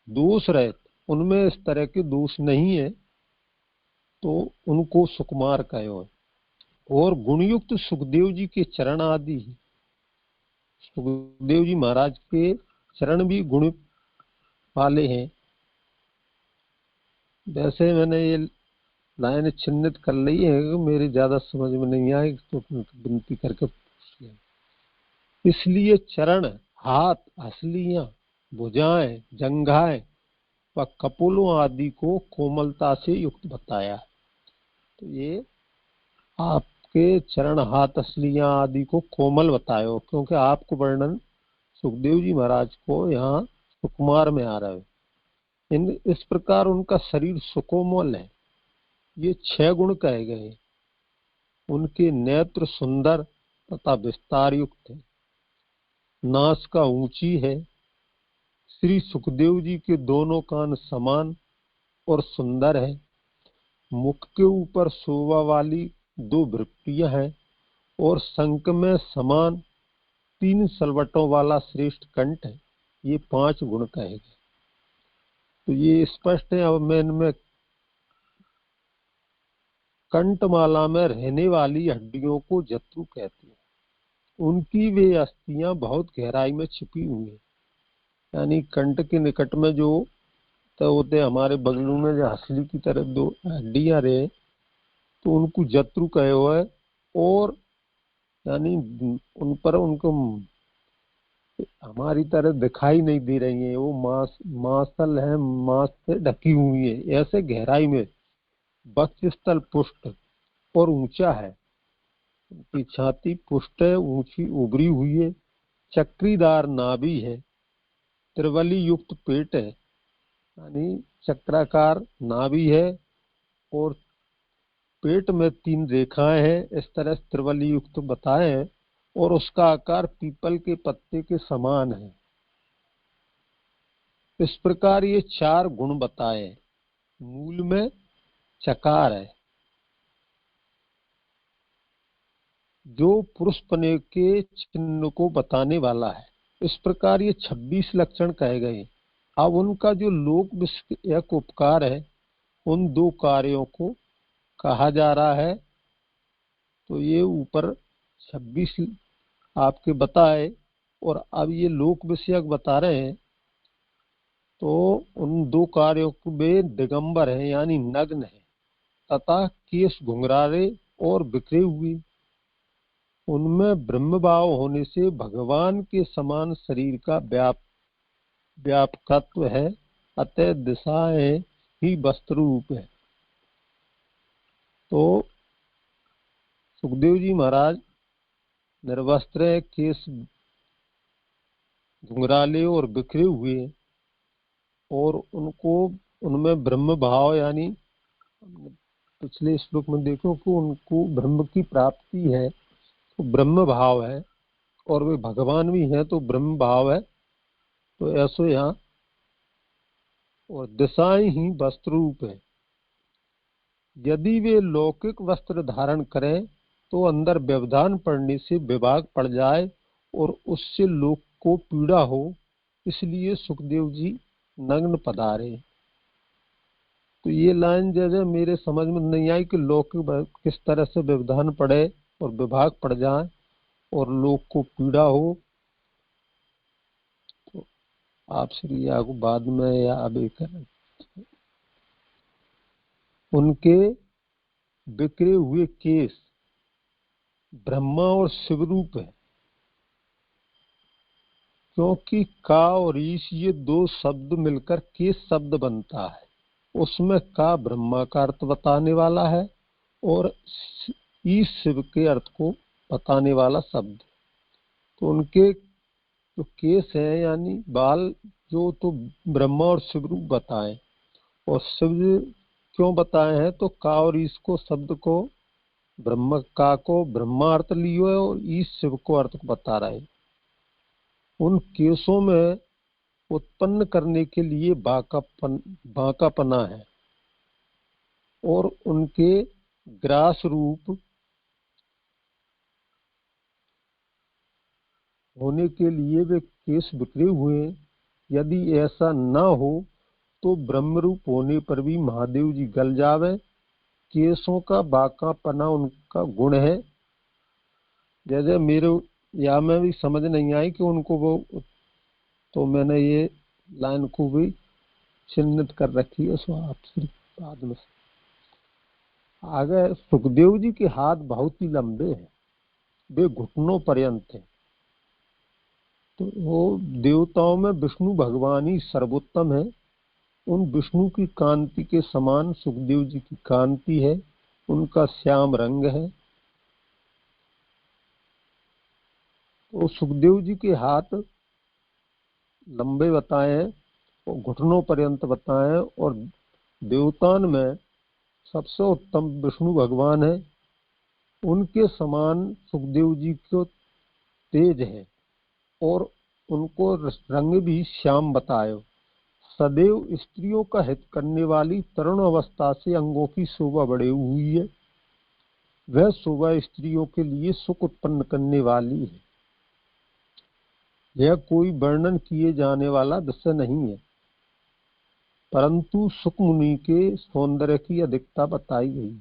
दोष रहित, उनमें इस तरह के दोष नहीं है, तो उनको सुकुमार कहो। और गुणयुक्त सुखदेव जी के चरण आदि, सुखदेव जी महाराज के चरण भी गुण वाले हैं। वैसे मैंने ये लाइन चिन्हित कर ली है, मेरी ज्यादा समझ में नहीं आई तो विनती करके पूछ लिया। इसलिए चरण, हाथ, हसलियां, भुजाएं, जंघाएं व कपोलों आदि को कोमलता से युक्त बताया। तो ये आपके चरण, हाथ, हसलियां आदि को कोमल बतायो, क्योंकि आपको वर्णन सुखदेव जी महाराज को यहाँ सुकुमार में आ रहा है। इस प्रकार उनका शरीर सुकोमल है। ये 6 गुण कहे गए। उनके नेत्र सुंदर तथा विस्तार युक्त है, नासिका ऊंची है। श्री सुखदेव जी के दोनों कान समान और सुंदर है। मुख के ऊपर शोभा वाली 2 भृकुटियां हैं और शंख में समान 3 सलवटों वाला श्रेष्ठ कंठ है। ये 5 गुण कहे गए। तो ये स्पष्ट है। अब मैं इनमें कंठमाला में रहने वाली हड्डियों को जत्रु कहते हैं। उनकी वे अस्थियां बहुत गहराई में छिपी हुई हैं। यानी कंठ के निकट में जो तो होते हमारे बगलों में जो हंसली की तरफ दो हड्डियां रहे तो उनको जत्रु कहे हुए, और यानी उन पर उनको हमारी तरह दिखाई नहीं दे रही है, वो मांसल है, मांस से ढकी हुई है ऐसे गहराई में। वक्षस्थल पुष्ट और ऊंचा है, उनकी छाती पुष्ट है, ऊंची उभरी हुई है, चक्रीदार नाभि है, त्रिवली युक्त पेट है, यानी चक्राकार नाभि है और पेट में 3 रेखाएं हैं, इस तरह त्रिवली युक्त बताए हैं, और उसका आकार पीपल के पत्ते के समान है। इस प्रकार ये 4 गुण बताए। मूल में चकार है जो पुरुष पने के चिन्ह को बताने वाला है। इस प्रकार ये 26 लक्षण कहे गए। अब उनका जो लोक विषयक उपकार है उन 2 कार्यों को कहा जा रहा है। तो ये ऊपर 26 आपके बताए और अब ये लोक विषयक बता रहे हैं। तो उन 2 कार्यों वे दिगंबर है यानी नग्न है तथा केश घुंघराले और बिखरे हुए। उनमें ब्रह्म भाव होने से भगवान के समान शरीर का व्यापकत्व है, अतः दिशाएं ही वस्त्र रूप है। तो सुखदेव जी महाराज निर्वस्त्र है, केश घुंघराले और बिखरे हुए, और उनमें ब्रह्म भाव यानी पिछले श्लोक में देखो कि उनको ब्रह्म की प्राप्ति है तो ब्रह्म भाव है, और वे भगवान भी हैं तो ब्रह्म भाव है। तो ऐसे यहाँ और दिशाएं ही वस्त्र रूप है। यदि वे लौकिक वस्त्र धारण करें तो अंदर व्यवधान पड़ने से विभाग पड़ जाए और उससे लोक को पीड़ा हो, इसलिए सुखदेव जी नग्न पधारे। तो ये लाइन जैसे मेरे समझ में नहीं आई कि लौकिक किस तरह से व्यवधान पड़े और विभाग पड़ जाए और लोक को पीड़ा हो। तो आप श्री को बाद में या अभी करें। उनके बिखरे हुए केस ब्रह्मा और शिव रूप है, क्योंकि का और ईश ये 2 शब्द मिलकर केस शब्द बनता है। उसमें का ब्रह्मा का अर्थ बताने वाला है और ईश शिव के अर्थ को बताने वाला शब्द। तो उनके जो केस है यानी बाल जो तो ब्रह्मा और शिव रूप बताए, और शिव क्यों बताए हैं तो का और ईश को शब्द को ब्रह्म का को ब्रह्मा अर्थ लियो है और ईश शिव को अर्थ बता रहे। उन केसों में उत्पन्न करने के लिए बांकापना है, और उनके ग्रास रूप होने के लिए वे केस बिखरे हुए। यदि ऐसा न हो तो ब्रह्म रूप होने पर भी महादेव जी गल जावे। केसों का बांकापना उनका गुण है। जैसे मेरे या में भी समझ नहीं आई कि उनको वो, तो मैंने ये लाइन को भी चिन्हित कर रखी है। सो आप बाद में आगे सुखदेव जी के हाथ बहुत ही लंबे हैं, वे घुटनों पर्यंत हैं। तो वो देवताओं में विष्णु भगवान ही सर्वोत्तम है। उन विष्णु की कांति के समान सुखदेव जी की कांति है, उनका श्याम रंग है। तो सुखदेव जी के हाथ लंबे बताए हैं और घुटनों पर्यंत बताए हैं, और देवतान में सबसे उत्तम विष्णु भगवान है। उनके समान सुखदेव जी को तेज है और उनको रंग भी श्याम बताए। सदैव स्त्रियों का हित करने वाली तरुण अवस्था से अंगों की शोभा बढ़ी हुई है। वह शोभा स्त्रियों के लिए सुख उत्पन्न करने वाली है। यह कोई वर्णन किए जाने वाला विषय नहीं है, परंतु सुख मुनि के सौंदर्य की अधिकता बताई गई।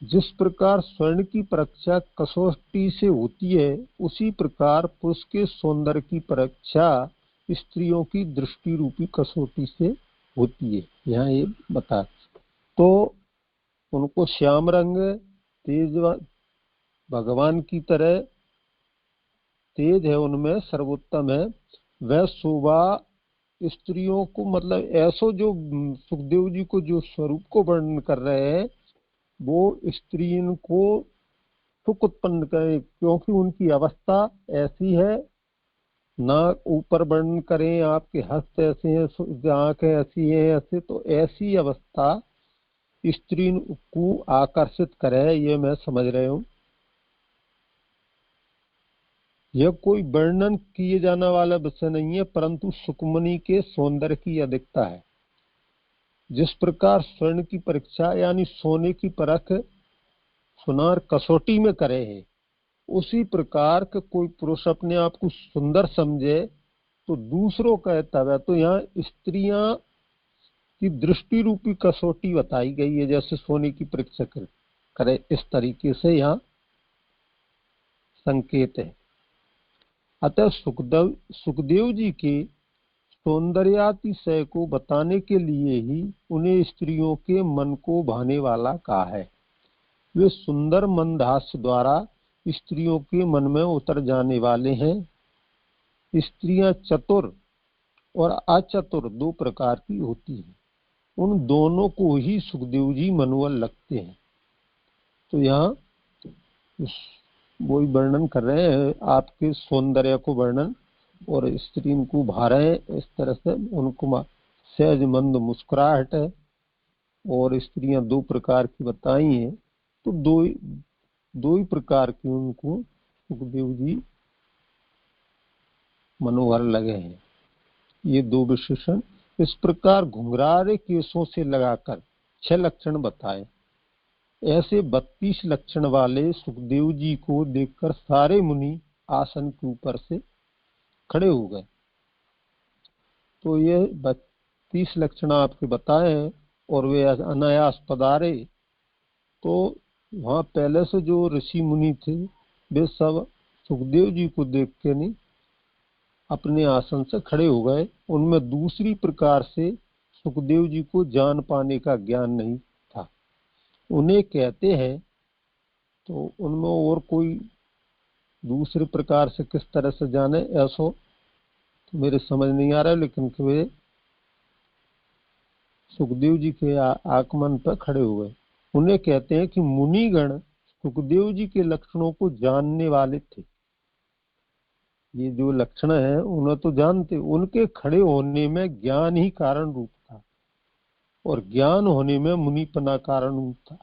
जिस प्रकार स्वर्ण की परीक्षा कसौटी से होती है, उसी प्रकार पुरुष के सौंदर्य की परीक्षा स्त्रियों की दृष्टि रूपी कसौटी से होती है। यहाँ ये बता, तो उनको श्याम रंग तेज भगवान की तरह तेज है, उनमें सर्वोत्तम है। वह शोभा स्त्रियों को, मतलब ऐसो जो सुखदेव जी को जो स्वरूप को वर्णन कर रहे हैं, वो स्त्रियों को सुख उत्पन्न करे, क्योंकि उनकी अवस्था ऐसी है। ना ऊपर वर्णन करें आपके हस्त ऐसे हैं, आंखें ऐसी हैं, ऐसे, तो ऐसी अवस्था स्त्री को आकर्षित करे, ये मैं समझ रहे हूँ। यह कोई वर्णन किए जाने वाला विषय नहीं है, परंतु सुकमणि के सौंदर्य की अधिकता है। जिस प्रकार स्वर्ण की परीक्षा यानी सोने की परख सुनार कसौटी में करे है, उसी प्रकार के कोई पुरुष अपने आप को सुंदर समझे तो दूसरों कहता है। तो यहाँ स्त्रियां की दृष्टि रूपी कसौटी बताई गई है, जैसे सोने की परीक्षा करे, इस तरीके से यहाँ संकेत है। अतः सुखदेव जी के सौंदर्यातिशय को बताने के लिए ही उन्हें स्त्रियों के मन को भाने वाला कहा है। वे सुंदर मंदहास्य द्वारा स्त्रियों के मन में उतर जाने वाले हैं। स्त्रियां चतुर और अचतुर दो प्रकार की होती हैं, उन दोनों को ही सुखदेव जी मनोहर लगते हैं। तो यहाँ वही वर्णन कर रहे हैं, आपके सौंदर्य को वर्णन, और स्त्री को भा रहे हैं इस तरह से। उनको सहज मंद मुस्कुराहट है, और स्त्रियां दो प्रकार की बताई हैं, तो दो ही प्रकार की उनको सुखदेव जी मनोहर लगे हैं। ये दो विशेषण इस प्रकार घुंघरारे केसों से लगाकर 6 लक्षण बताए। ऐसे 32 लक्षण वाले सुखदेव जी को देखकर सारे मुनि आसन के ऊपर से खड़े हो गए। तो ये 32 लक्षण आपके बताए हैं, और वे अनायास पधारे। तो वहां पहले से जो ऋषि मुनि थे, वे सब सुखदेव जी को देख के नहीं अपने आसन से खड़े हो गए। उनमें दूसरी प्रकार से सुखदेव जी को जान पाने का ज्ञान नहीं था। उन्हें कहते हैं, तो उनमें और कोई दूसरे प्रकार से किस तरह से जाने, ऐसा तो मेरे समझ नहीं आ रहा है, लेकिन वे सुखदेव जी के आगमन पर खड़े हुए। उन्हें कहते हैं कि मुनिगण सुखदेव जी के लक्षणों को जानने वाले थे। ये जो लक्षण है उन्हें तो जानते, उनके खड़े होने में ज्ञान ही कारण रूप था, और ज्ञान होने में मुनिपना कारण रूप था।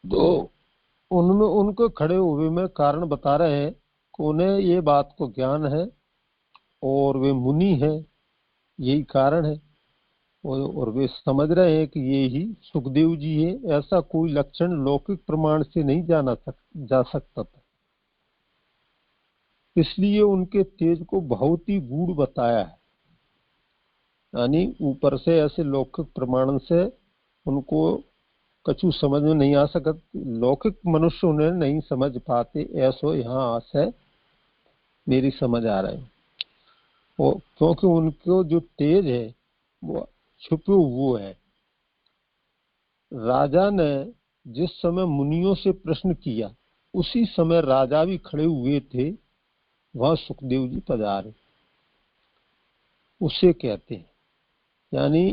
तो उनमें उनको खड़े हुए में कारण बता रहे हैं कि उन्हें ये बात को ज्ञान है और वे मुनि है, यही कारण है। और वे समझ रहे हैं कि ये ही सुखदेव जी है। ऐसा कोई लक्षण लौकिक प्रमाण से नहीं जा सकता था, इसलिए उनके तेज को बहुत ही गूढ़ बताया है। यानी ऊपर से ऐसे लौकिक प्रमाण से उनको कछु समझ में नहीं आ सकता, लौकिक मनुष्य उन्हें नहीं समझ पाते, ऐसो यहाँ आशय मेरी समझ आ रहा है। और क्योंकि उनको जो तेज है वो छुपे हुए है। राजा ने जिस समय मुनियों से प्रश्न किया, उसी समय राजा भी खड़े हुए थे, वहां सुखदेव जी पधारे, उसे कहते हैं। यानी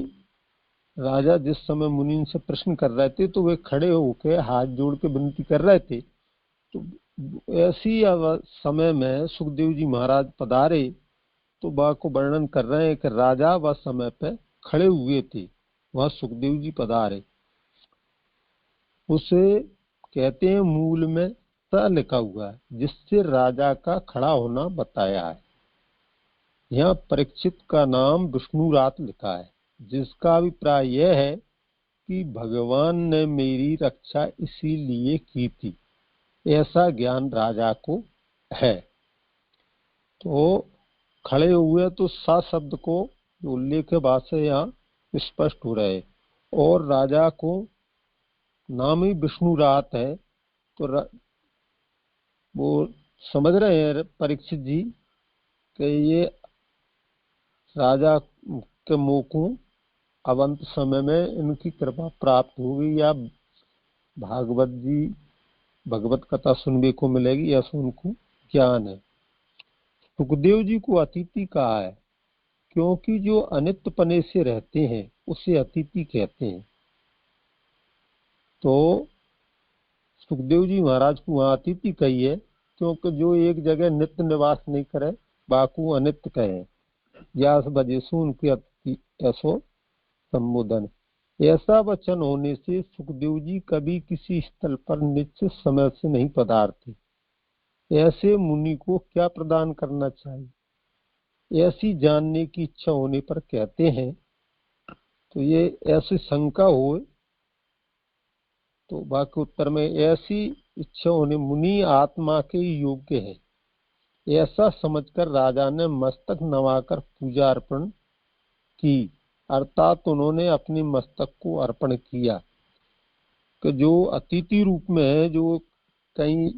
राजा जिस समय मुनि से प्रश्न कर रहे थे, तो वे खड़े होकर हाथ जोड़ के विनती कर रहे थे। तो ऐसी समय में सुखदेव जी महाराज पधारे, तो बा को वर्णन कर रहे हैं कि राजा वह समय पे खड़े हुए थे, वह सुखदेव जी पधारे। उसे कहते हैं मूल में स लिखा हुआ है, जिससे राजा का खड़ा होना बताया है। यहाँ परीक्षित का नाम विष्णुरात लिखा है, जिसका अभिप्राय यह है कि भगवान ने मेरी रक्षा इसीलिए की थी, ऐसा ज्ञान राजा को है। तो खड़े हुए तो सा शब्द को उल्लेख के बाद से यहाँ स्पष्ट हो रहे, और राजा को नाम ही विष्णु रात है, तो वो समझ रहे हैं परीक्षित जी कि ये राजा के मुंह को अब अंत समय में इनकी कृपा प्राप्त होगी या भगवत कथा सुनने को मिलेगी, ऐसा उनको ज्ञान है। सुखदेव जी को अतिथि कहा है क्योंकि जो अनित्य पने से रहते हैं उसे अतिथि कहते हैं। तो सुखदेव जी महाराज को वहां अतिथि कही है क्योंकि जो एक जगह नित्य निवास नहीं करे बाकू अनित्य कहे, या वजह से उनके अतिथि ऐसो संबोधन। ऐसा वचन होने से सुखदेव जी कभी किसी स्थल पर निश्चित समय से नहीं पधारते। ऐसे मुनि को क्या प्रदान करना चाहिए, ऐसी जानने की इच्छा होने पर कहते हैं। तो ये ऐसी शंका हो तो बाकी उत्तर में ऐसी इच्छा होने मुनि आत्मा के योग्य है, ऐसा समझकर राजा ने मस्तक नवाकर पूजा अर्पण की, अर्थात उन्होंने अपने मस्तक को अर्पण किया। कि जो अतिथि रूप में है, जो कहीं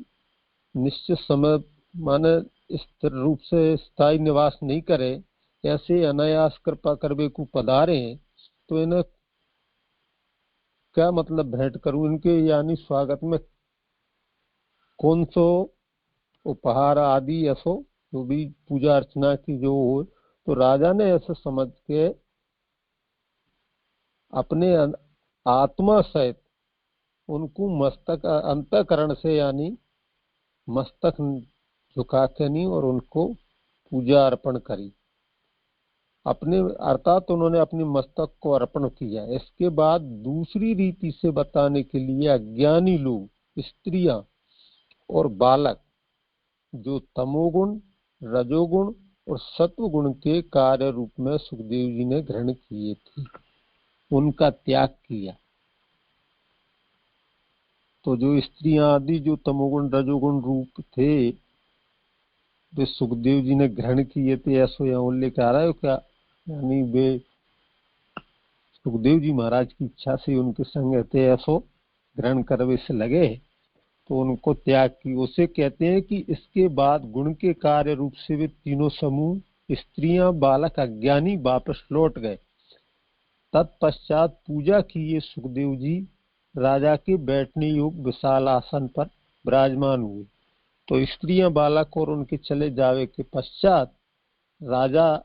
निश्चित समय माने स्थिर रूप से स्थायी निवास नहीं करे, ऐसे अनायास कृपा करवे को पधारे हैं, तो इन्हें क्या मतलब भेंट करूं इनके, यानी स्वागत में कौन सो उपहार आदि ऐसो जो भी पूजा अर्चना की जो हो। तो राजा ने ऐसे समझ के अपने आत्मा सहित उनको मस्तक अंतःकरण से यानी मस्तक झुका के नहीं और उनको पूजा अर्पण करी अपने, अर्थात उन्होंने अपने मस्तक को अर्पण किया। इसके बाद दूसरी रीति से बताने के लिए अज्ञानी लोग, स्त्रियां और बालक जो तमोगुण, रजोगुण और सत्वगुण के कार्य रूप में सुखदेव जी ने ग्रहण किए थे, उनका त्याग किया। तो जो स्त्रियां आदि जो तमोगुण रजोगुण रूप थे वे सुखदेव जी ने ग्रहण किए थे, ऐसा यहाँ उल्लेख आ रहा है क्या, यानी वे सुखदेव जी महाराज की इच्छा से उनके संग थे, ऐसो ग्रहण करवे से लगे तो उनको त्याग की। उसे कहते हैं कि इसके बाद गुण के कार्य रूप से वे तीनों समूह स्त्रियां बालक अज्ञानी वापस लौट गए। तत्पश्चात पूजा किए सुखदेव जी राजा के बैठने योग्य विशाल आसन पर विराजमान हुए। तो स्त्रियां बालक और उनके चले जावे के पश्चात राजा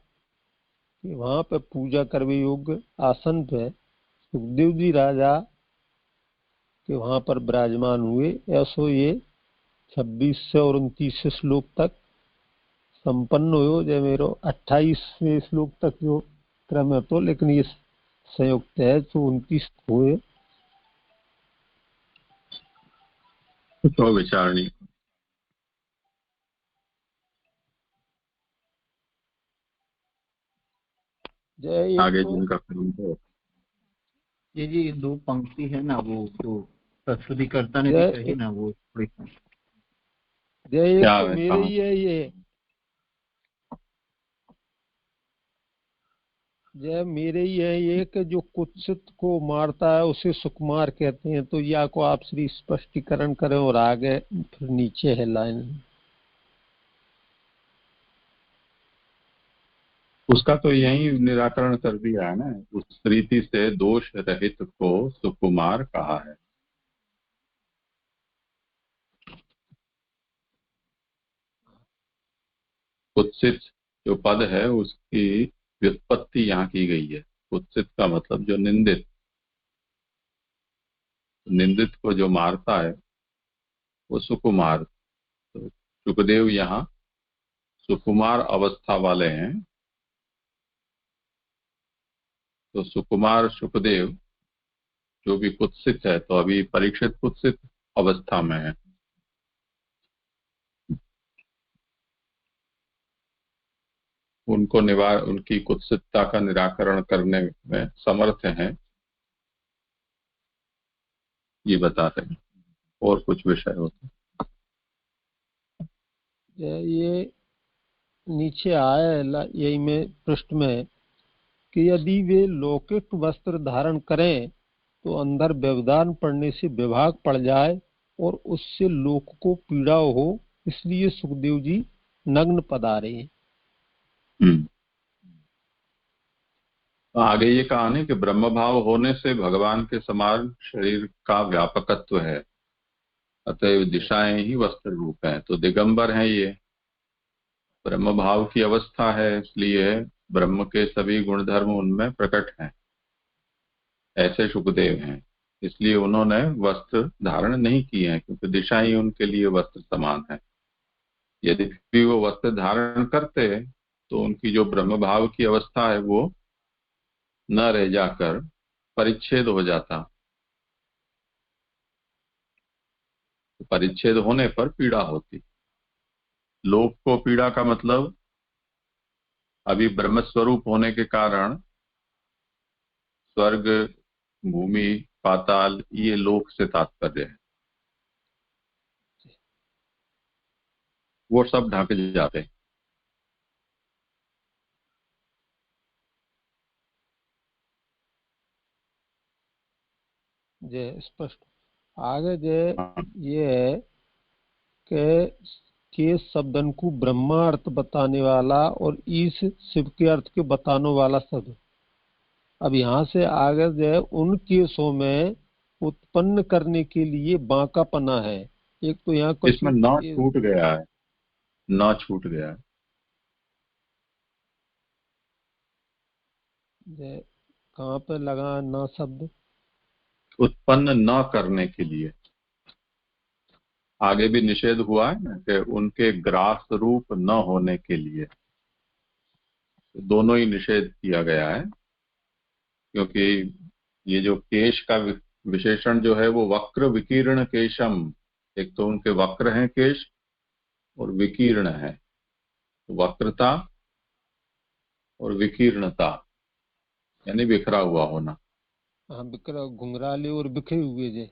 के वहां पे पूजा करवे योग्य आसन पे सुखदेव जी राजा के वहां पर विराजमान हुए। ऐसो ये 26 से और 29 श्लोक तक संपन्न हो। जय मेरो 28वें श्लोक तक जो क्रम है तो, लेकिन ये संयुक्त है तो 29 हुए। तो विचारणी जय आगे तो जिनका क्रम हो। ये दो पंक्ति है ना, वो तो प्रस्तुतिकर्ता ने भी जय कही ना, वो थोड़ी जय क्या तो है मेरे कहाँ? ही है ये, जय मेरे ही है ये कि जो कुत्सित को मारता है उसे सुकुमार कहते हैं। तो या को आप श्री स्पष्टीकरण करें और आगे फिर नीचे है लाइन। उसका तो यही निराकरण कर दिया है ना, उस रीति से दोष रहित को सुकुमार कहा है। कुत्सित जो पद है उसकी व्युत्पत्ति यहाँ की गई है। कुत्सित का मतलब जो निंदित, निंदित को जो मारता है वो सुकुमार। तो सुखदेव यहाँ सुकुमार अवस्था वाले हैं। तो सुकुमार सुखदेव जो भी कुत्सित है, तो अभी परीक्षित कुत्सित अवस्था में है। उनकी कुत्सितता का निराकरण करने में समर्थ हैं, ये बताते हैं। और कुछ विषय होते ये नीचे आया है यही में पृष्ठ में कि यदि वे लौकिक वस्त्र धारण करें तो अंदर व्यवधान पड़ने से विभाग पड़ जाए और उससे लोक को पीड़ा हो, इसलिए सुखदेव जी नग्न पधारे हैं। तो आगे ये कहा ना कि ब्रह्म भाव होने से भगवान के समान शरीर का व्यापकत्व है, अतएव दिशाएं ही वस्त्र रूप हैं। तो दिगंबर हैं ये, ब्रह्म भाव की अवस्था है, इसलिए ब्रह्म के सभी गुणधर्म उनमें प्रकट हैं। ऐसे सुखदेव हैं, इसलिए उन्होंने वस्त्र धारण नहीं किए हैं, क्योंकि दिशा ही उनके लिए वस्त्र समान है। यदि भी वो वस्त्र धारण करते तो उनकी जो ब्रह्म भाव की अवस्था है वो न रह जाकर परिच्छेद हो जाता। तो परिच्छेद होने पर पीड़ा होती। लोक को पीड़ा का मतलब अभी ब्रह्म स्वरूप होने के कारण स्वर्ग, भूमि, पाताल, ये लोक से तात्पर्य है, वो सब ढक जाते हैं। जय स्पष्ट। आगे जय हाँ। ये है के शब्दन को ब्रह्मा अर्थ बताने वाला और ईश शिव के अर्थ के बताने वाला शब्द। अब यहाँ से आगे जो है उन केसों में उत्पन्न करने के लिए बांकापना है। एक तो यहाँ कुछ इसमें न छूट गया है, न छूट गया है। कहाँ पे लगा न शब्द? उत्पन्न न करने के लिए। आगे भी निषेध हुआ है ना कि उनके ग्रास रूप न होने के लिए, दोनों ही निषेध किया गया है। क्योंकि ये जो केश का विशेषण जो है वो वक्र विकीर्ण केशम, एक तो उनके वक्र हैं केश और विकीर्ण है। वक्रता और विकीर्णता यानी बिखरा हुआ होना। हाँ, बिखरा घुंघराले और बिखरे हुए जे।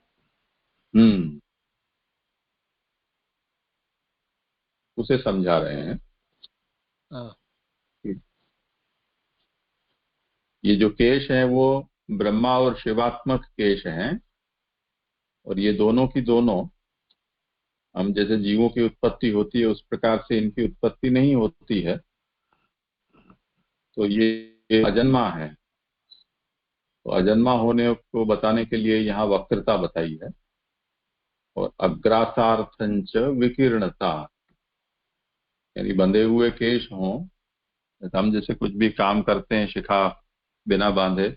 उसे समझा रहे हैं। हाँ, ये जो केश है वो ब्रह्मा और शिवात्मक केश हैं, और ये दोनों की दोनों हम जैसे जीवों की उत्पत्ति होती है उस प्रकार से इनकी उत्पत्ति नहीं होती है। तो ये अजन्मा है, तो अजन्मा होने को बताने के लिए यहाँ वक्रता बताई है। और अग्रासार्थंच विकीर्णता, यानी बंधे हुए केश हों। हम जैसे कुछ भी काम करते हैं शिखा बिना बांधे,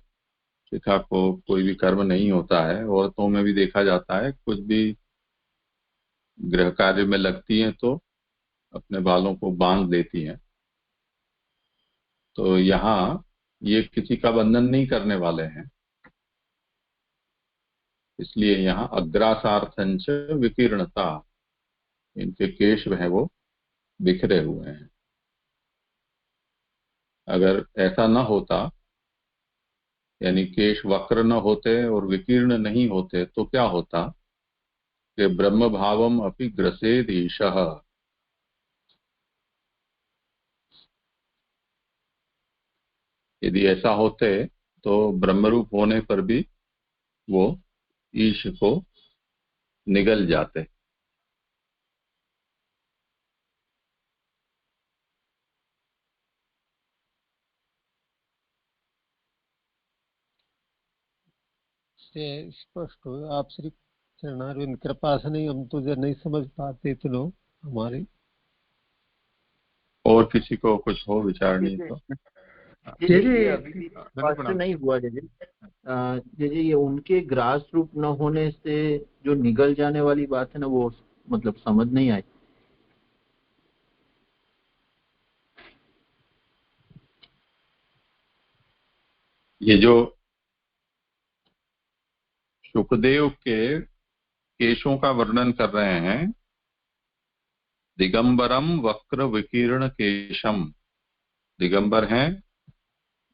शिखा को कोई भी कर्म नहीं होता है। औरतों में भी देखा जाता है, कुछ भी गृह कार्य में लगती हैं तो अपने बालों को बांध देती हैं। तो यहाँ ये किसी का बंधन नहीं करने वाले हैं, इसलिए यहाँ अग्रासार्थंच विकीर्णता, इनके केश है वो बिखरे हुए हैं। अगर ऐसा न होता, यानी केश वक्र न होते और विकीर्ण नहीं होते, तो क्या होता कि ब्रह्म भावम अपि ग्रसेद ईशः, यदि ऐसा होते तो ब्रह्मरूप होने पर भी वो ईश को निगल जाते। स्पष्ट हो। आप श्री चरणारविंद कृपा से नहीं, हम तो नहीं समझ पाते इतनो हमारे। और किसी को कुछ हो विचार नहीं तो जी अभी स्पष्ट नहीं हुआ जी। ये उनके ग्रास रूप न होने से जो निगल जाने वाली बात है ना, वो मतलब समझ नहीं आई। ये जो सुखदेव के केशों का वर्णन कर रहे हैं, दिगंबरम वक्र विकीर्ण केशम, दिगंबर हैं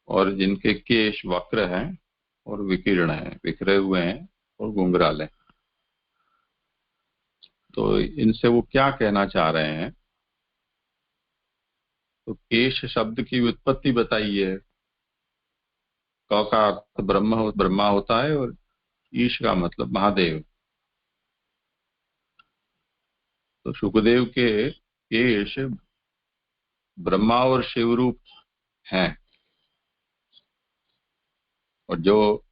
और जिनके केश वक्र हैं और विकीर्ण हैं, बिखरे हुए हैं और घुंघराले। तो इनसे वो क्या कहना चाह रहे हैं? तो केश शब्द की व्युत्पत्ति बताइए। क का अर्थ ब्रह्मा होता है और ईश का मतलब महादेव। तो शुकदेव के केश ब्रह्मा और शिव रूप हैं। और जो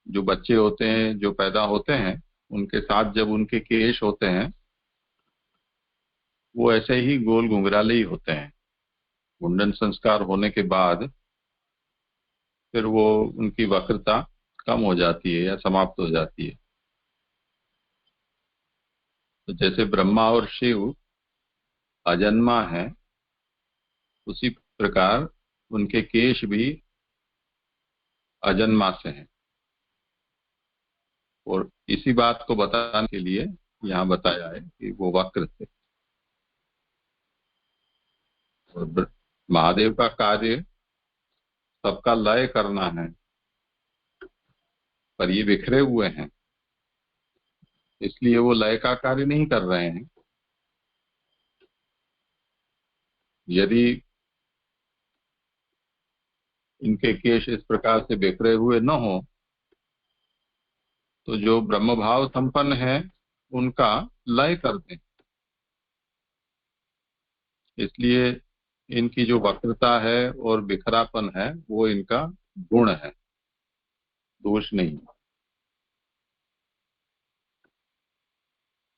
जो बच्चे होते हैं, जो पैदा होते हैं, उनके साथ जब उनके केश होते हैं वो ऐसे ही गोल घुंघराले ही होते हैं। मुंडन संस्कार होने के बाद फिर वो उनकी वक्रता कम हो जाती है या समाप्त हो जाती है। तो जैसे ब्रह्मा और शिव अजन्मा है, उसी प्रकार उनके केश भी अजन्मा से हैं। और इसी बात को बताने के लिए यहाँ बताया है कि वो वक्र थे। और महादेव का कार्य सबका लय करना है, पर ये बिखरे हुए हैं, इसलिए वो लय का कार्य नहीं कर रहे हैं। यदि इनके केश इस प्रकार से बिखरे हुए न हो तो जो ब्रह्म भाव संपन्न है उनका लय कर दें। इसलिए इनकी जो वक्रता है और बिखरापन है वो इनका गुण है, दोष नहीं।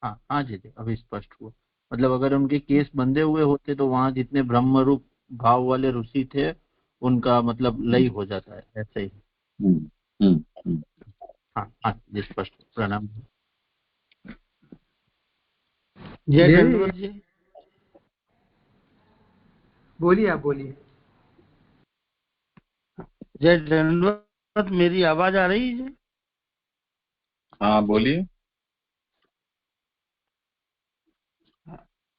हाँ हाँ जी जी, अभी स्पष्ट हुआ। मतलब अगर उनके केस बंधे हुए होते तो वहां जितने ब्रह्म रूप भाव वाले ऋषि थे उनका मतलब लय हो जाता है, ऐसे ही। हम्म, हम्म, हम्म। हाँ हाँ जी, स्पष्ट। प्रणाम। जय जय दंडवत जी। बोलिए, आप बोलिए। जय दंडवत, मेरी आवाज आ रही है? हाँ बोलिए।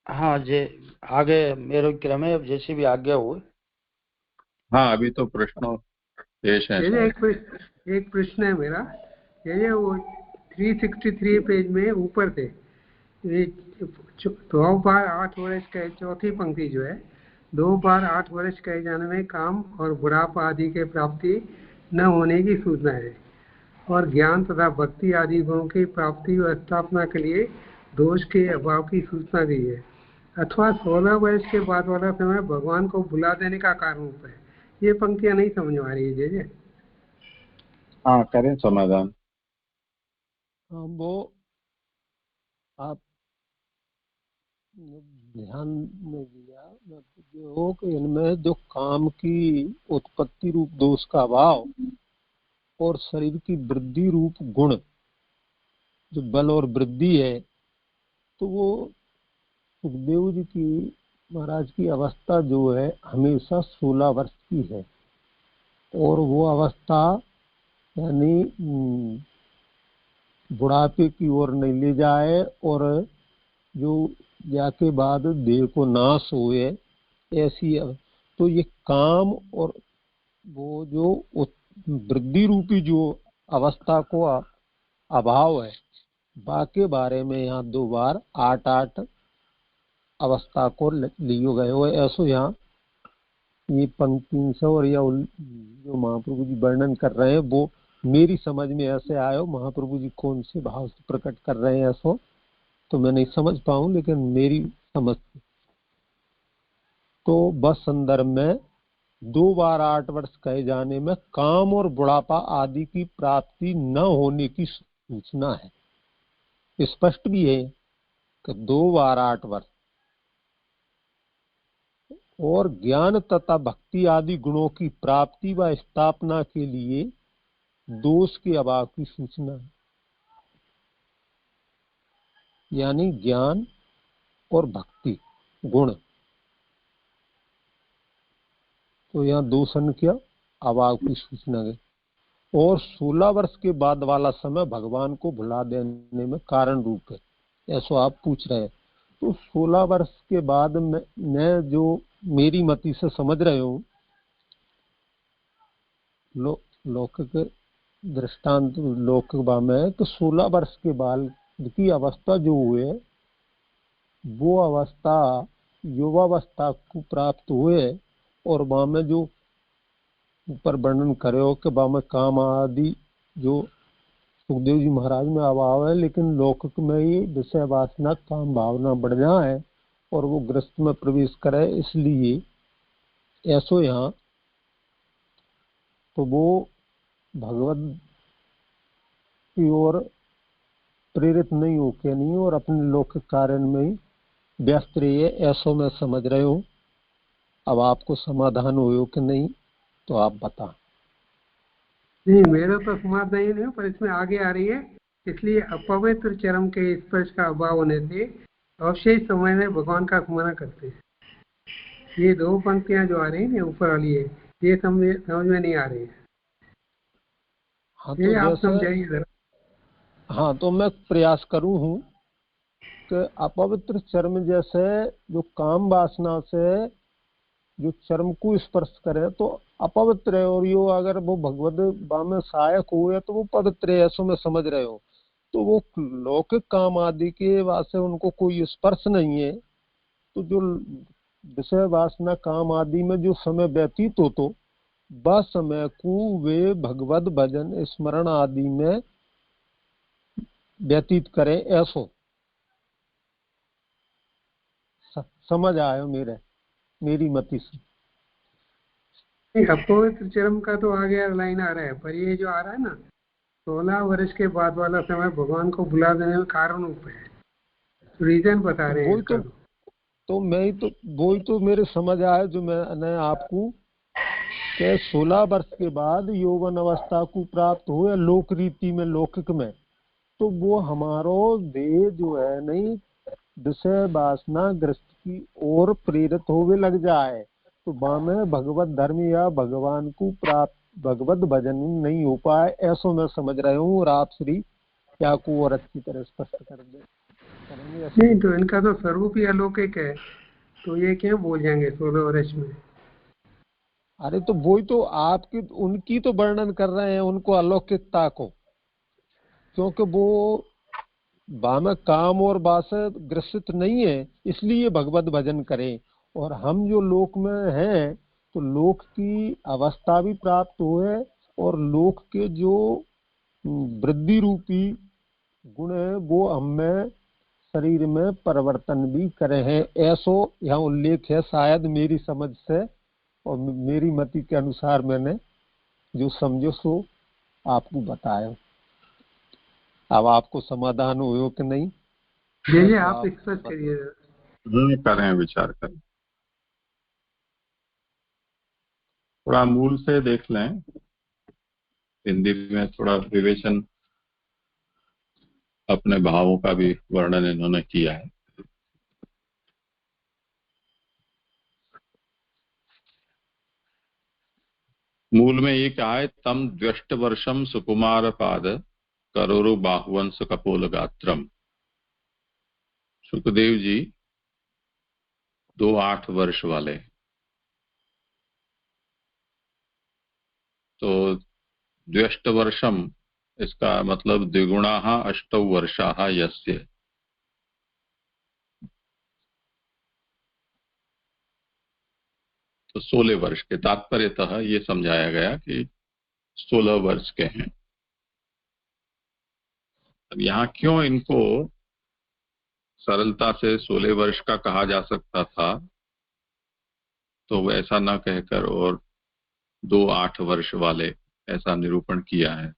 हाँ जी, आगे मेरे क्रम है, अब जैसे भी आज्ञा हुए। हाँ अभी तो प्रश्न पेश है ये शायद। एक प्रश्न है मेरा। ये वो 363 पेज में ऊपर थे, ये 2 बार 8 वर्ष का चौथी पंक्ति जो है, 2 बार 8 वर्ष कहे जाने में काम और बुढ़ापा आदि के प्राप्ति न होने की सूचना है, और ज्ञान तथा भक्ति आदि गुणों की प्राप्ति व स्थापना के लिए दोष के अभाव की सूचना दी है, अथवा 16 वर्ष के बाद वाला समय भगवान को बुला देने का कारण होता है। ये पंक्तियां नहीं समझ में आ रही है। जय। हाँ करें समाधान। वो आप ध्यान में दिया जो कि इनमें जो काम की उत्पत्ति रूप दोष का अभाव और शरीर की वृद्धि रूप गुण, जो बल और वृद्धि है, तो वो सुखदेव जी की महाराज की अवस्था जो है हमेशा 16 वर्ष की है। और वो अवस्था यानी बुढ़ापे की ओर नहीं ले जाए, और जो जाके बाद देह को नाश हुए ऐसी। तो ये काम और वो जो वृद्धि रूपी जो अवस्था को अभाव है, बाके बारे में यहाँ 2 बार 8 अवस्था को लियो गए हो। ऐसो यहाँ ये पंक्ति से और या जो महाप्रभु जी वर्णन कर रहे हैं वो मेरी समझ में ऐसे आयो। महाप्रभु जी कौन से भाव से प्रकट कर रहे हैं ऐसो तो मैं नहीं समझ पाऊं, लेकिन मेरी समझ तो बस संदर्भ में 2 बार 8 वर्ष कहे जाने में काम और बुढ़ापा आदि की प्राप्ति न होने की सूचना है। स्पष्ट भी है कि 2 बार 8 वर्ष और ज्ञान तथा भक्ति आदि गुणों की प्राप्ति व स्थापना के लिए दोष के अभाव की सूचना है। यानी ज्ञान और भक्ति गुण, तो यहाँ दोषण क्या अभाव की सूचना है। और 16 वर्ष के बाद वाला समय भगवान को भुला देने में कारण रूप है, ऐसा आप पूछ रहे हैं। तो 16 वर्ष के बाद मैं जो मेरी मति से समझ रहे हूँ, लौकिक दृष्टांत लौकिक में तो 16 वर्ष के बाद की अवस्था जो हुए वो अवस्था युवावस्था को प्राप्त हुए, और वहां में जो ऊपर वर्णन करे हो कि वहां में काम आदि जो सुखदेव जी महाराज में अभाव है, लेकिन लौकिक में ही विषय वासना काम भावना बढ़ जाए और वो ग्रस्त में प्रवेश करे, इसलिए ऐसो यहाँ तो वो भगवत की ओर प्रेरित नहीं हो के नहीं और अपने लौकिक कार्य में ही व्यस्त रही है, ऐसो मैं समझ रहे हूँ। अब आपको समाधान हो कि नहीं तो आप बता। नहीं, मेरा तो समाधान नहीं है, पर इसमें आगे आ रही है, इसलिए अपवित्र चरम के स्पर्श का अभाव होने से अवशेष समय में भगवान का स्मरण करते हैं। ये दो पंक्तियां जो आ रही है ऊपर वाली है, ये समझ में नहीं आ रही है। हाँ, ये तो आप समझाइए जरा। हाँ, तो मैं प्रयास करूँ हूँ कि अपवित्र चर्म जैसे जो काम वासना से जो चर्म को स्पर्श करे तो अपवित्र है, और यो अगर वो भगवत में सहायक हुए तो वो पवित्र है, ऐसा मैं समझ रहे हो। तो वो लौकिक काम आदि के वास्ते उनको कोई स्पर्श नहीं है, तो जो विषय वासना काम आदि में जो समय व्यतीत हो तो वह समय को वे भगवत भजन स्मरण आदि में व्यतीत करें, ऐसो समझ आयो मेरी मति से। अपवित्र चरम का तो आगे लाइन आ रहा है, पर ये जो आ रहा है ना 16 वर्ष के बाद वाला समय भगवान को बुला देने में कारण रूप है, रीजन बता रहे हैं। तो मैं तो वही तो मेरे समझ आया जो मैंने आपको के 16 वर्ष के बाद यौवन अवस्था को प्राप्त हुए लोक रीति में लौकिक में, तो वो हमारो देह जो है नहीं विषय वासना ग्रस्त की ओर प्रेरित होवे लग जाए, तो में भगवत धर्म या भगवान को प्राप्त भगवत भजन नहीं हो पाए, ऐसा मैं समझ रहा हूँ। और आप श्री क्या को और अच्छी तरह स्पष्ट कर दे। नहीं, तो इनका तो स्वरूप ही अलौकिक है, तो ये क्यों बोल जाएंगे 16 वर्ष में। अरे तो वही तो आपकी उनकी तो वर्णन कर रहे हैं, उनको अलौकिकता को, क्योंकि वो में काम और वासना ग्रसित नहीं है, इसलिए भगवत भजन करें। और हम जो लोक में हैं तो लोक की अवस्था भी प्राप्त हुए और लोक के जो वृद्धि रूपी गुण है वो हमें शरीर में परिवर्तन भी करे हैं, ऐसो यहाँ उल्लेख है। शायद मेरी समझ से और मेरी मति के अनुसार मैंने जो समझो सो आपको बताया। अब आपको समाधान हो कि नहीं? ये आप एक्सप्रेस करिए। करें, विचार करें, थोड़ा मूल से देख लें। हिंदी में थोड़ा विवेचन, अपने भावों का भी वर्णन इन्होंने किया है। मूल में ये क्या है, तम द्व्यष्ट वर्षम सुकुमार पाद करोरु बाहुवंश कपोल गात्रम। सुखदेव जी 2-8 वर्ष वाले, तो द्व्यष्ट वर्षम इसका मतलब द्विगुणा 8 वर्षा यस्य, तो 16 वर्ष के तात्पर्यतः ये समझाया गया कि 16 वर्ष के हैं। अब यहाँ क्यों इनको सरलता से 16 वर्ष का कहा जा सकता था, तो ऐसा न कहकर और 2-8 वर्ष वाले ऐसा निरूपण किया है।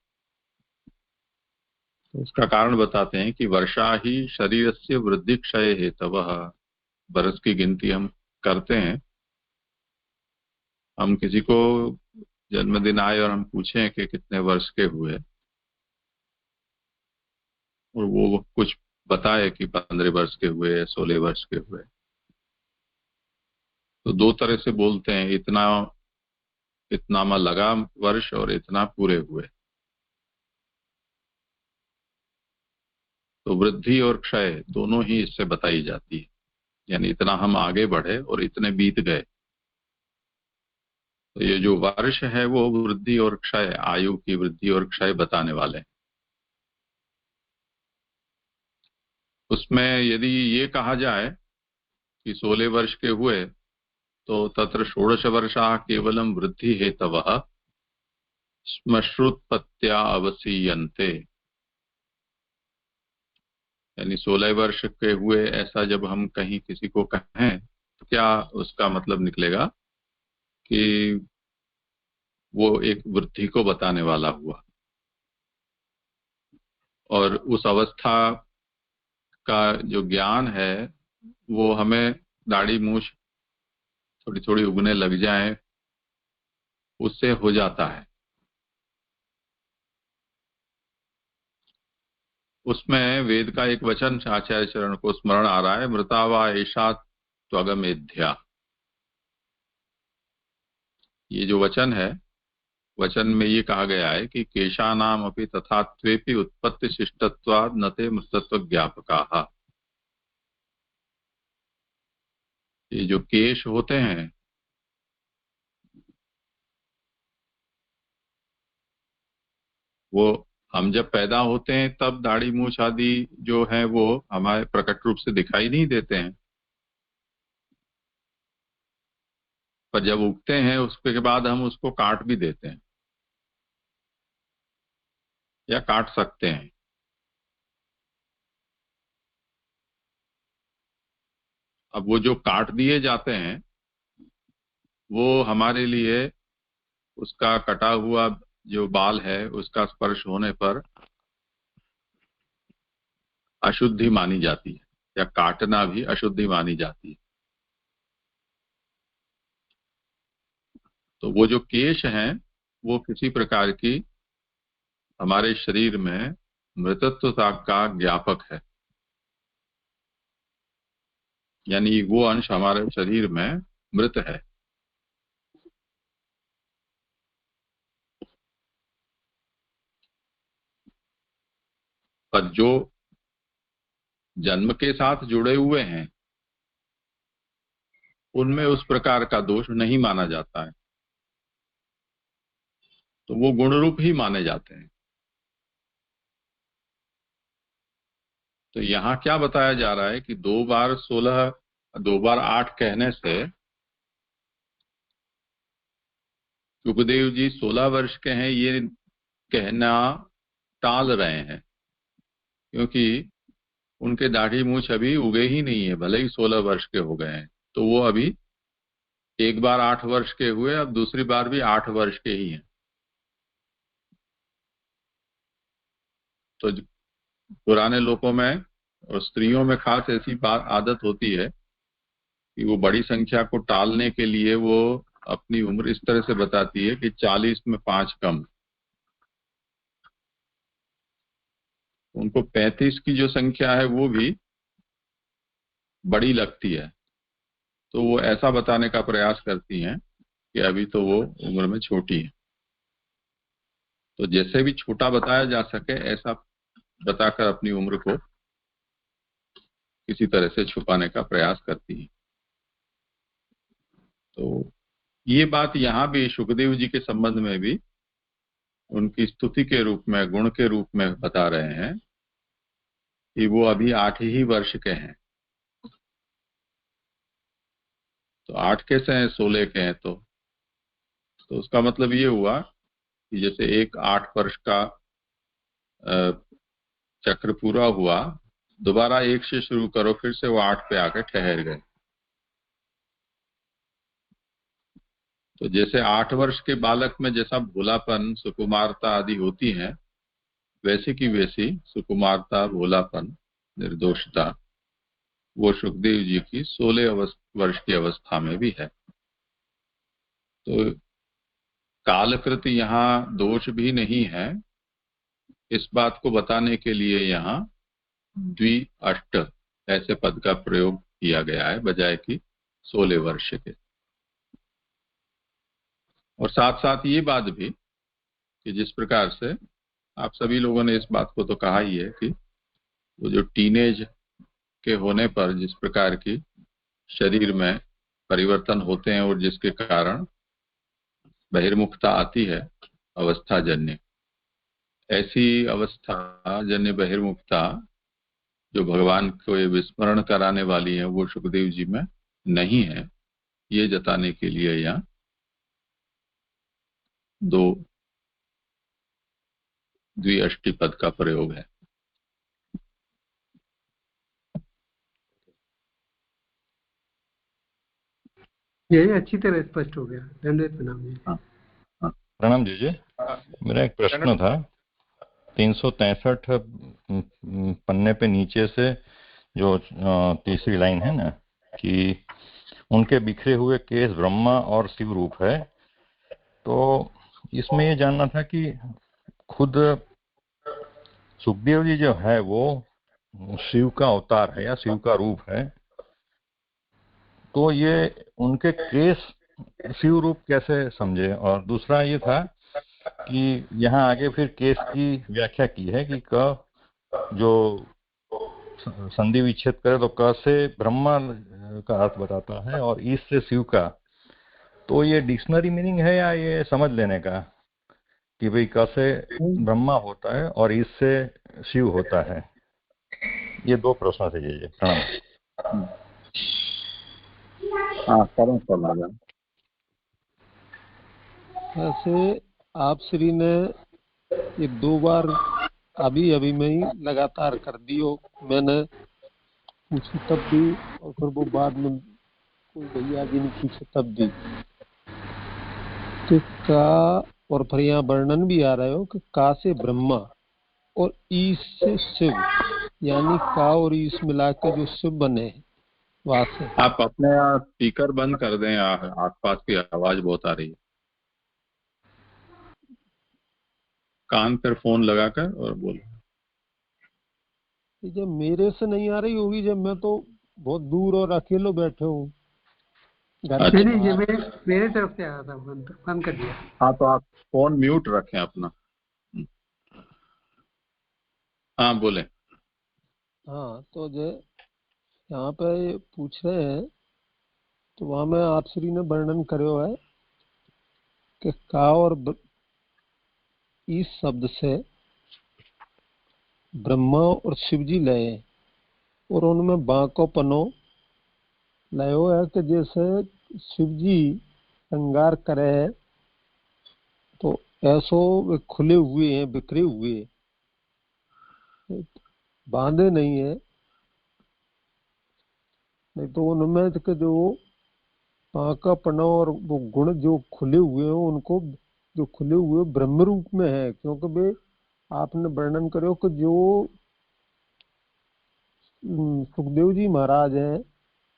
तो इसका कारण बताते हैं कि वर्षा ही शरीर से वृद्धि क्षय हेतवः। बरस की गिनती हम करते हैं, हम किसी को जन्मदिन आए और हम पूछें कि कितने वर्ष के हुए, और वो कुछ बताए कि 15 वर्ष के हुए, 16 वर्ष के हुए, तो दो तरह से बोलते हैं, इतना में लगा वर्ष और इतना पूरे हुए। तो वृद्धि और क्षय दोनों ही इससे बताई जाती है, यानी इतना हम आगे बढ़े और इतने बीत गए। तो ये जो वर्ष है वो वृद्धि और क्षय, आयु की वृद्धि और क्षय बताने वाले हैं। उसमें यदि ये कहा जाए कि 16 वर्ष के हुए तो तत्र 16 वर्षा केवलम वृद्धि हेतवः श्मश्रुत्पत्त्या अवसीयन्ते। यानी 16 वर्ष के हुए ऐसा जब हम कहीं किसी को कहें तो क्या उसका मतलब निकलेगा कि वो एक वृद्धि को बताने वाला हुआ, और उस अवस्था का जो ज्ञान है वो हमें दाढ़ी मूछ थोड़ी थोड़ी उगने लग जाए उससे हो जाता है। उसमें वेद का एक वचन आचार्य चरण को स्मरण आ रहा है, मृता वा एषा त्वगमेध्या। ये जो वचन है, वचन में ये कहा गया है कि केशानाम अपि तथा त्वेपि उत्पत्ति शिष्टत्वाद न ते मृतत्व ज्ञापकाः। ये जो केश होते हैं वो हम जब पैदा होते हैं तब दाढ़ी मूछ आदि जो है वो हमारे प्रकट रूप से दिखाई नहीं देते हैं, पर जब उगते हैं उसके बाद हम उसको काट भी देते हैं या काट सकते हैं। अब वो जो काट दिए जाते हैं वो हमारे लिए उसका कटा हुआ जो बाल है उसका स्पर्श होने पर अशुद्धि मानी जाती है, या काटना भी अशुद्धि मानी जाती है। तो वो जो केश हैं वो किसी प्रकार की हमारे शरीर में मृतत्वता का ज्ञापक है, यानी वो अंश हमारे शरीर में मृत है। पर जो जन्म के साथ जुड़े हुए हैं उनमें उस प्रकार का दोष नहीं माना जाता है, तो वो गुण रूप ही माने जाते हैं। तो यहाँ क्या बताया जा रहा है कि 2 बार 16 2 बार 8 कहने से सुखदेव जी 16 वर्ष के हैं ये कहना टाल रहे हैं, क्योंकि उनके दाढ़ी मूछ अभी उगे ही नहीं है, भले ही 16 वर्ष के हो गए हैं। तो वो अभी एक बार 8 वर्ष के हुए, अब दूसरी बार भी 8 वर्ष के ही हैं। तो पुराने लोगों में और स्त्रियों में खास ऐसी बात आदत होती है कि वो बड़ी संख्या को टालने के लिए वो अपनी उम्र इस तरह से बताती है कि 40 में 5 कम। उनको 35 की जो संख्या है वो भी बड़ी लगती है, तो वो ऐसा बताने का प्रयास करती हैं कि अभी तो वो उम्र में छोटी है। तो जैसे भी छोटा बताया जा सके ऐसा बताकर अपनी उम्र को किसी तरह से छुपाने का प्रयास करती है। तो ये बात यहाँ भी सुखदेव जी के संबंध में भी उनकी स्तुति के रूप में, गुण के रूप में बता रहे हैं कि वो अभी 8 ही वर्ष के हैं। तो 8 कैसे हैं, 16 के हैं? तो उसका मतलब ये हुआ कि जैसे एक 8 वर्ष का चक्र पूरा हुआ, दोबारा 1 से शुरू करो, फिर से वो 8 पे आकर ठहर गए। तो जैसे 8 वर्ष के बालक में जैसा भोलापन, सुकुमारता आदि होती है, वैसी की वैसी सुकुमारता, भोलापन, निर्दोषता वो सुखदेव जी की 16 वर्ष की अवस्था में भी है। तो कालकृत यहाँ दोष भी नहीं है, इस बात को बताने के लिए यहाँ द्वि-अष्ट ऐसे पद का प्रयोग किया गया है बजाय कि 16 वर्ष के। और साथ साथ ये बात भी कि जिस प्रकार से आप सभी लोगों ने इस बात को तो कहा ही है कि वो जो टीनेज के होने पर जिस प्रकार की शरीर में परिवर्तन होते हैं और जिसके कारण बहिर्मुखता आती है अवस्था जन्य, ऐसी अवस्था जन्य बहिर्मुखता जो भगवान को विस्मरण कराने वाली है वो सुखदेव जी में नहीं है, ये जताने के लिए यहाँ 2 द्विअष्टि पद का प्रयोग है। ये अच्छी तरह स्पष्ट हो गया। दंडवत प्रणाम जी। प्रणाम जी। मेरा एक प्रश्न था, 363 पन्ने पे नीचे से जो तीसरी लाइन है ना कि उनके बिखरे हुए केस ब्रह्मा और शिव रूप है, तो इसमें ये जानना था कि खुद सुखदेव जी जो है वो शिव का अवतार है या शिव का रूप है, तो ये उनके केस शिव रूप कैसे समझे? और दूसरा ये था कि यहाँ आगे फिर केस की व्याख्या की है कि क जो संधि विच्छेद करे तो क से ब्रह्मा का अर्थ बताता है और ईश से शिव का, तो ये डिक्शनरी मीनिंग है या ये समझ लेने का कि भाई क से ब्रह्मा होता है और ईश से शिव होता है? ये दो प्रश्न थे जी। प्रणाम। हाँ, करो समाधान। ऐसे आप श्री ने ये 2 बार अभी में ही लगातार कर दियो। मैंने पूछी तब भी और फिर वो बाद में कोई भैया जी ने पूछे तब भी कि का, और फिर यहाँ वर्णन भी आ रहा हो कि का से ब्रह्मा और ईश से शिव, यानी का और ईश मिला के जो शिव बने वहां से। आप अपने स्पीकर बंद कर दें, आसपास की आवाज बहुत आ रही है। कान पर फोन लगाकर और बोलो। जब मेरे से नहीं आ रही होगी, जब मैं तो बहुत दूर और अकेले बैठे हूँ घर के नहीं, ये बाहर। मेरे तरफ से आया था, बंद कर दिया। हाँ, तो आप फोन म्यूट रखें अपना। हाँ, बोले। हाँ, तो जो यहाँ पे पूछ रहे हैं तो वहां में आप श्री ने वर्णन करो है कि का और इस शब्द से ब्रह्मा और शिव जी लय और उनमें बांको पनो लयो है कि जैसे शिव जी श्रृंगार करे है तो ऐसो वे खुले हुए हैं, बिखरे हुए, बांधे नहीं है। नहीं तो उनमें के जो बांकापना और वो गुण जो खुले हुए हैं, उनको जो खुले हुए ब्रह्म रूप में है, क्योंकि वे आपने वर्णन करो कि जो सुखदेव जी महाराज हैं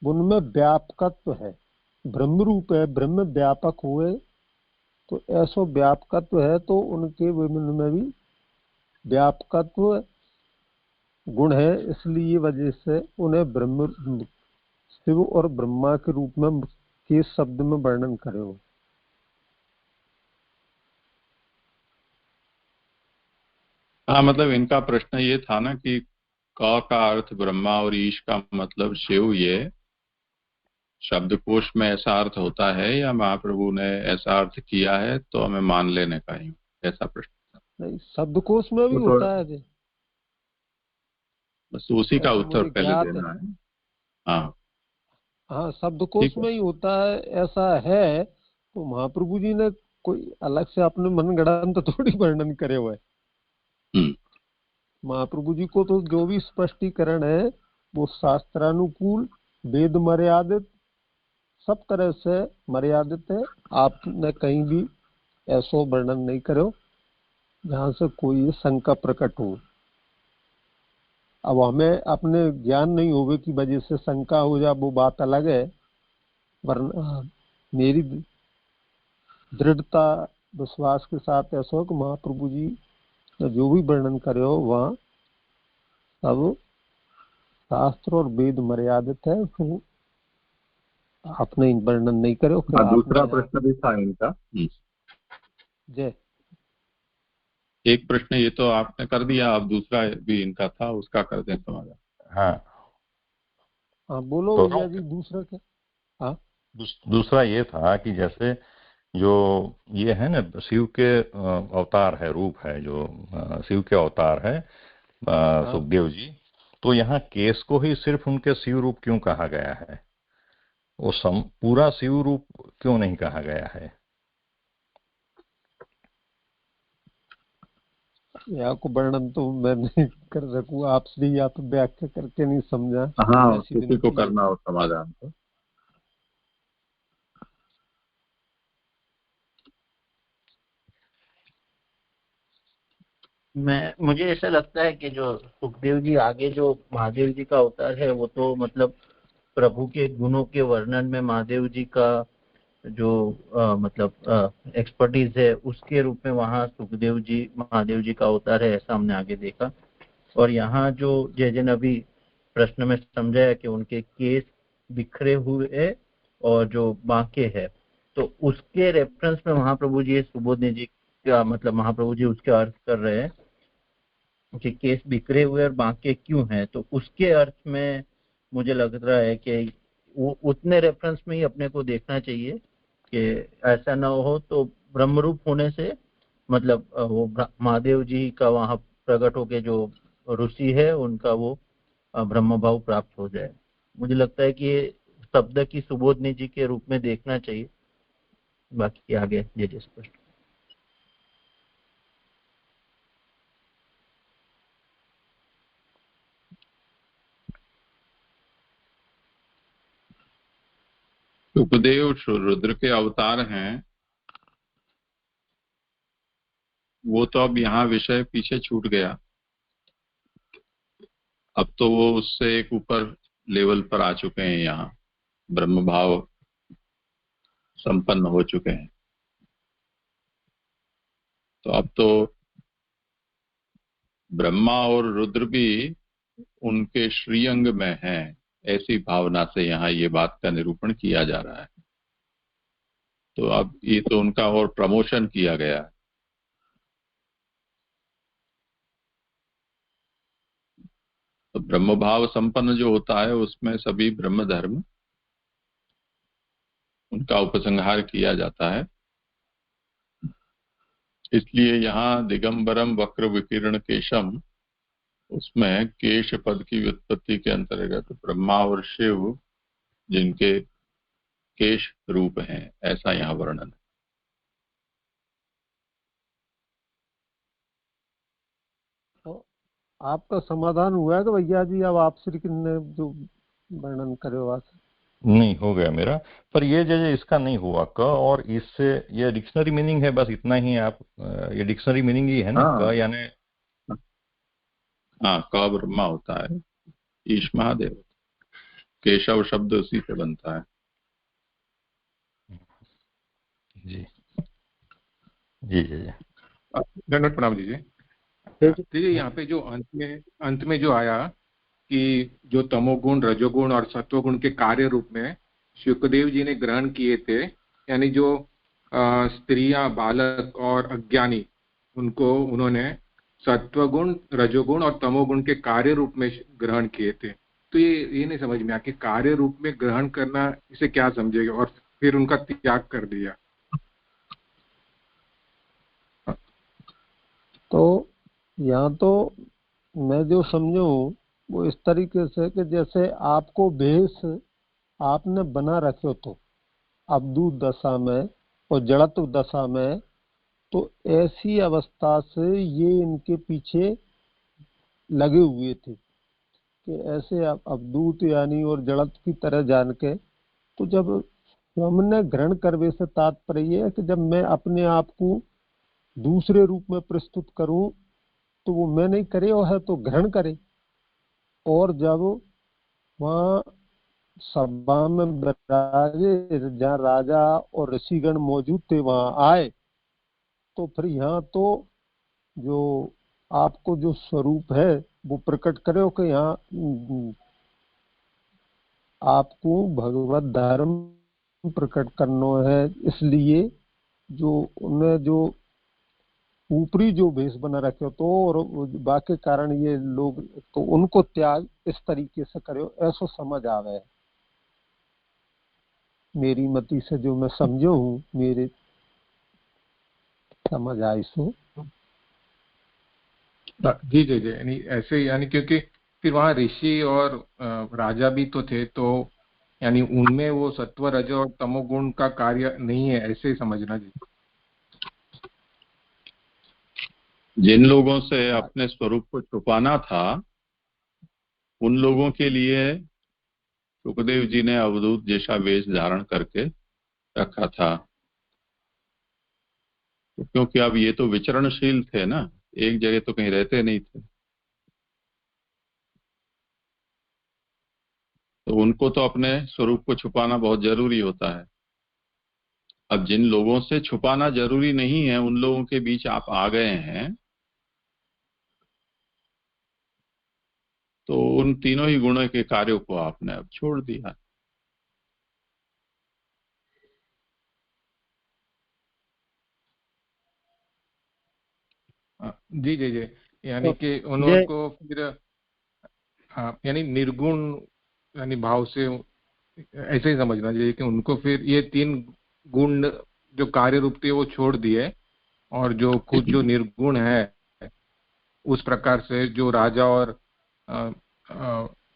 उनमें व्यापकत्व है, ब्रह्म रूप है, ब्रह्म व्यापक हुए, तो ऐसा व्यापकत्व है तो उनके विभिन्न में भी व्यापकत्व गुण है, इसलिए वजह से उन्हें ब्रह्म शिव और ब्रह्मा के रूप में के शब्द में वर्णन करे हो। हाँ, मतलब इनका प्रश्न ये था ना कि क का अर्थ ब्रह्मा और ईश का मतलब शिव, ये शब्दकोश में ऐसा अर्थ होता है या महाप्रभु ने ऐसा अर्थ किया है तो हमें मान लेने का ही, ऐसा प्रश्न? नहीं, शब्दकोश में भी तो होता है जी। बस उसी का उत्तर मुझे पहले ज्ञात देना है। है। हाँ, हाँ, शब्दकोश में ही होता है, ऐसा है। तो महाप्रभु जी ने कोई अलग से अपने मनगढ़ंत तो थोड़ी वर्णन करे हुए। महाप्रभु जी को तो जो भी स्पष्टीकरण है वो शास्त्रानुकूल, वेद मर्यादित, सब तरह से मर्यादित है। आपने कहीं भी ऐसा वर्णन नहीं करो जहाँ से कोई शंका प्रकट हो। अब हमें अपने ज्ञान नहीं होवे की वजह से शंका हो जाए, वो बात अलग है, वरना मेरी दृढ़ता विश्वास के साथ ऐसा हो कि महाप्रभु जी ने जो भी वर्णन करे हो वहाँ सब शास्त्र और वेद मर्यादित है, फिर आपने वर्णन नहीं करो। फिर दूसरा प्रश्न भी था इनका। जय, एक प्रश्न ये तो आपने कर दिया, अब दूसरा भी इनका था, उसका कर दें समाधान। हाँ बोलो तो भैया जी, दूसरा क्या? हाँ, दूसरा ये था कि जैसे जो ये है ना शिव के अवतार है, रूप है, जो शिव के अवतार है सुखदेव जी, तो यहाँ केस को ही सिर्फ उनके शिव रूप क्यों कहा गया है? वो पूरा शिव रूप क्यों नहीं कहा गया है? यहाँ को वर्णन तो मैं नहीं कर सकूँ, आपसे ही आप व्याख्या करके नहीं समझा। हाँ, किसी को करना हो समाधान तो। मुझे ऐसा लगता है कि जो सुखदेव जी आगे जो महादेव जी का अवतार है वो तो मतलब प्रभु के गुणों के वर्णन में महादेव जी का जो मतलब एक्सपर्टीज है उसके रूप में वहाँ सुखदेव जी महादेव जी का अवतार है, ऐसा हमने आगे देखा। और यहाँ जो जय ने अभी प्रश्न में समझाया कि उनके केस बिखरे हुए और जो बांके है, तो उसके रेफरेंस में महाप्रभु जी सुबोधने जी का मतलब महाप्रभु जी उसके अर्थ कर रहे हैं कि केस बिखरे हुए और बांके क्यों हैं, तो उसके अर्थ में मुझे लग रहा है कि वो उतने रेफरेंस में ही अपने को देखना चाहिए कि ऐसा ना हो तो ब्रह्मरूप होने से मतलब वो महादेव जी का वहाँ प्रकट होके जो ऋषि है उनका वो ब्रह्म भाव प्राप्त हो जाए। मुझे लगता है कि ये शब्द की सुबोधनी जी के रूप में देखना चाहिए। बाकी आगे जय स्पष्ट। सुखदेव रुद्र के अवतार हैं, वो तो अब यहाँ विषय पीछे छूट गया। अब तो वो उससे एक ऊपर लेवल पर आ चुके हैं, यहाँ ब्रह्म भाव संपन्न हो चुके हैं। तो अब तो ब्रह्मा और रुद्र भी उनके श्रीअंग में हैं, ऐसी भावना से यहाँ ये बात का निरूपण किया जा रहा है। तो अब ये तो उनका और प्रमोशन किया गया है। तो ब्रह्म भाव संपन्न जो होता है उसमें सभी ब्रह्म धर्म उनका उपसंहार किया जाता है। इसलिए यहाँ दिगंबरम वक्र विकीर्ण केशम, उसमें केश पद की व्युत्पत्ति के अंतर्गत ब्रह्मा और शिव जिनके केश रूप हैं, ऐसा यहाँ वर्णन है। तो आपका समाधान हुआ है कि भैया जी अब आप श्री कृष्ण ने जो वर्णन करे वहां से? नहीं हो गया मेरा, पर ये जैसे इसका नहीं हुआ क, और इससे ये डिक्शनरी मीनिंग है, बस इतना ही आप ये डिक्शनरी मीनिंग ही है ना क यानी? हाँ, क ब्रह्मा होता है, ईश महादेव, केशव शब्द उसी से बनता है। जी जी जी जी दंडवत प्रणाम दीजिए। दीजिए यहाँ पे जो अंत में जो आया कि जो तमोगुण, रजोगुण और सत्वगुण के कार्य रूप में शुकदेव जी ने ग्रहण किए थे, यानी जो स्त्रियां, बालक और अज्ञानी, उनको उन्होंने सत्वगुण, रजोगुण और तमोगुण के कार्य रूप में ग्रहण किए थे। तो ये नहीं समझ में आया कि कार्य रूप में ग्रहण करना इसे क्या समझेगा, और फिर उनका त्याग कर दिया। तो यहाँ तो मैं जो समझू वो इस तरीके से कि जैसे आपको भेष आपने बना रखे तो अवधूत दशा में और जड़त्व दशा में, तो ऐसी अवस्था से ये इनके पीछे लगे हुए थे कि ऐसे अवधूत यानी और जड़त्व की तरह जान के, तो जब हमने ग्रहण करवे से तात्पर्य है कि जब मैं अपने आप को दूसरे रूप में प्रस्तुत करूं तो वो मैं नहीं करे और है तो ग्रहण करे। और जब वहाँ सभा में विराजे जहाँ राजा और ऋषिगण मौजूद थे वहाँ आए, तो फिर यहाँ तो जो आपको जो स्वरूप है वो प्रकट करे कि यहाँ आपको भगवत धर्म प्रकट करना है। इसलिए जो उन्हें जो ऊपरी जो भेष बना रखे तो और बाकी कारण ये लोग तो उनको त्याग इस तरीके से करे, ऐसा समझ आवे है मेरी मति से, जो मैं समझो हूँ, मेरे समझ आई सो। जी जी जी, यानी ऐसे, यानी क्योंकि फिर वहाँ ऋषि और राजा भी तो थे, तो यानी उनमें वो सत्व, रज और तमोगुण का कार्य नहीं है, ऐसे ही समझना जी। जिन लोगों से अपने स्वरूप को छुपाना था उन लोगों के लिए सुखदेव जी ने अवधूत जैसा वेश धारण करके रखा था, क्योंकि अब ये तो विचरणशील थे ना, एक जगह तो कहीं रहते नहीं थे, तो उनको तो अपने स्वरूप को छुपाना बहुत जरूरी होता है। अब जिन लोगों से छुपाना जरूरी नहीं है उन लोगों के बीच आप आ गए हैं, तो उन तीनों ही गुणों के कार्यों को आपने अब छोड़ दिया। जी जी जी, यानी तो कि ये उनको फिर यानी निर्गुण यानी भाव से ऐसे ही समझना चाहिए कि उनको फिर ये तीन गुण जो कार्य रूप थे वो छोड़ दिए, और जो खुद जो निर्गुण है उस प्रकार से जो राजा और अ,